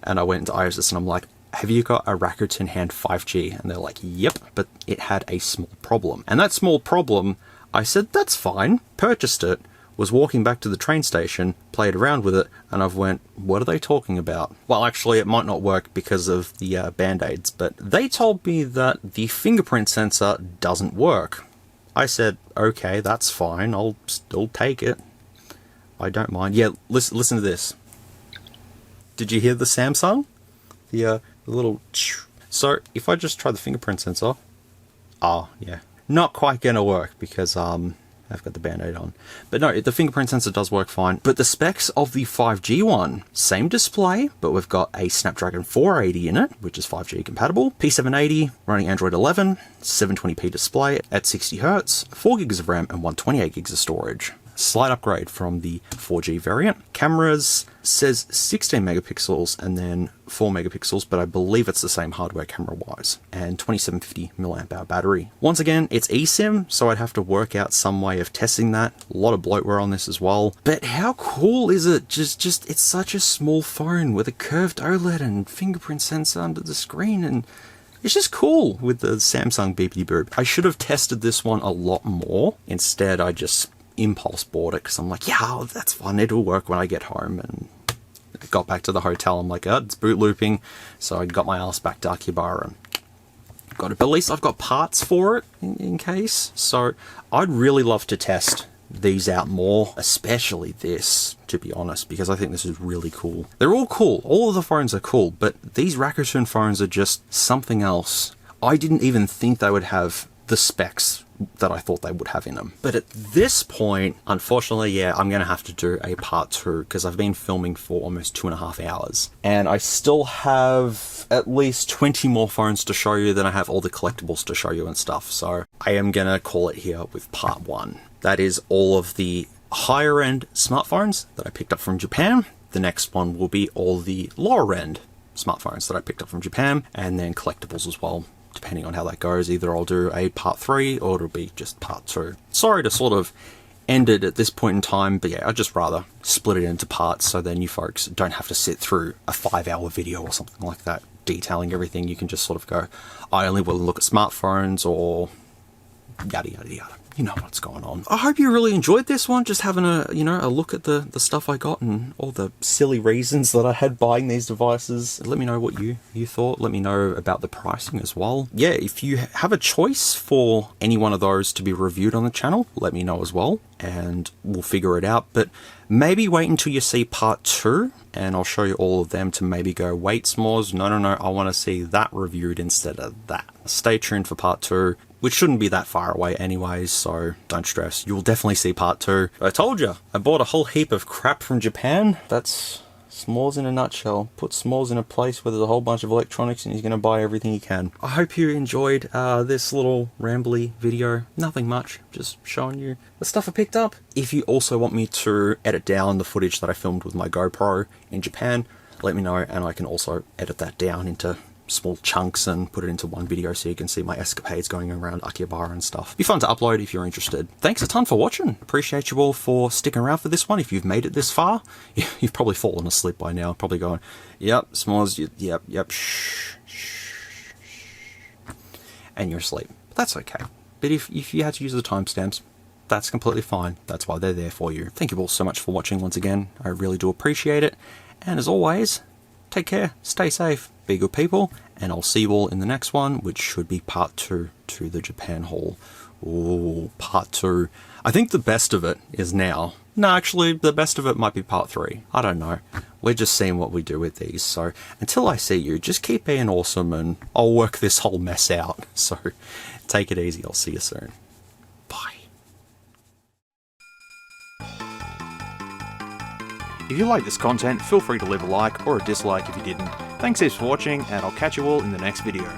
And I went into Iosis and I'm like, have you got a Rakuten Hand 5G? And they're like, yep, but it had a small problem. And that small problem, I said, that's fine, purchased it, was walking back to the train station, played around with it, and I've went, what are they talking about? Well, actually, it might not work because of the Band-Aids, but they told me that the fingerprint sensor doesn't work. I said, okay, that's fine, I'll still take it. I don't mind. Yeah, listen to this. Did you hear the Samsung? The little... So, if I just try the fingerprint sensor... Oh, yeah. Not quite gonna work because, I've got the Band-Aid on. But no, the fingerprint sensor does work fine. But the specs of the 5G one, same display, but we've got a Snapdragon 480 in it, which is 5G compatible. P780, running Android 11, 720p display at 60Hz, 4GB of RAM and 128GB of storage. Slight upgrade from the 4G variant. Cameras says 16 megapixels and then 4 megapixels, but I believe it's the same hardware camera wise. And 2750 mAh battery. Once again, it's eSIM, so I'd have to work out some way of testing that. A lot of bloatware on this as well. But how cool is it? Just it's such a small phone with a curved OLED and fingerprint sensor under the screen, and it's just cool with the Samsung beepity boop. I should have tested this one a lot more. Instead, I just impulse bought it because I'm like, yeah, that's fun, it'll work when I get home. And I got back to the hotel, I'm like, oh, it's boot looping. So I got my ass back to Akihabara and got it. But at least I've got parts for it in case. So I'd really love to test these out more, especially this, to be honest, because I think this is really cool. They're all cool, all of the phones are cool, but these Rakuten phones are just something else. I didn't even think they would have the specs that I thought they would have in them. But at this point, unfortunately, yeah, I'm gonna have to do a part 2 because I've been filming for almost 2.5 hours. And I still have at least 20 more phones to show you, then I have all the collectibles to show you and stuff. So I am gonna call it here with part 1. That is all of the higher end smartphones that I picked up from Japan. The next one will be all the lower end smartphones that I picked up from Japan, and then collectibles as well. Depending on how that goes, either I'll do a part 3 or it'll be just part 2. Sorry to sort of end it at this point in time, but yeah, I'd just rather split it into parts so then you folks don't have to sit through a 5-hour video or something like that detailing everything. You can just sort of go, I only will look at smartphones or yada yada yada. You know what's going on. I hope you really enjoyed this one, just having a look at the stuff I got and all the silly reasons that I had buying these devices. Let me know what you thought. Let me know about the pricing as well. Yeah, if you have a choice for any one of those to be reviewed on the channel, let me know as well, and we'll figure it out. But maybe wait until you see part 2, and I'll show you all of them to maybe go, wait, S'MOOREZ, no, I want to see that reviewed instead of that. Stay tuned for part 2. Which shouldn't be that far away anyways, so don't stress. You'll definitely see part 2. I told you, I bought a whole heap of crap from Japan. That's S'MOOREZ in a nutshell. Put S'MOOREZ in a place where there's a whole bunch of electronics and he's going to buy everything he can. I hope you enjoyed this little Rambly video. Nothing much, just showing you the stuff I picked up. If you also want me to edit down the footage that I filmed with my GoPro in Japan, let me know and I can also edit that down into small chunks and put it into one video so you can see my escapades going around Akihabara and stuff. Be fun to upload if you're interested. Thanks a ton for watching. Appreciate you all for sticking around for this one. If you've made it this far, you've probably fallen asleep by now. Probably going, yep, S'MOOREZ, yep, shh, and you're asleep. But that's okay. But if you had to use the timestamps, that's completely fine. That's why they're there for you. Thank you all so much for watching once again. I really do appreciate it. And as always, take care, stay safe, be good people, and I'll see you all in the next one, which should be part 2 to the Japan haul. Ooh, part 2. I think the best of it is now. No, actually, the best of it might be part 3. I don't know. We're just seeing what we do with these. So until I see you, just keep being awesome and I'll work this whole mess out. So take it easy. I'll see you soon. Bye. If you like this content, feel free to leave a like or a dislike if you didn't. Thanks heaps for watching, and I'll catch you all in the next video.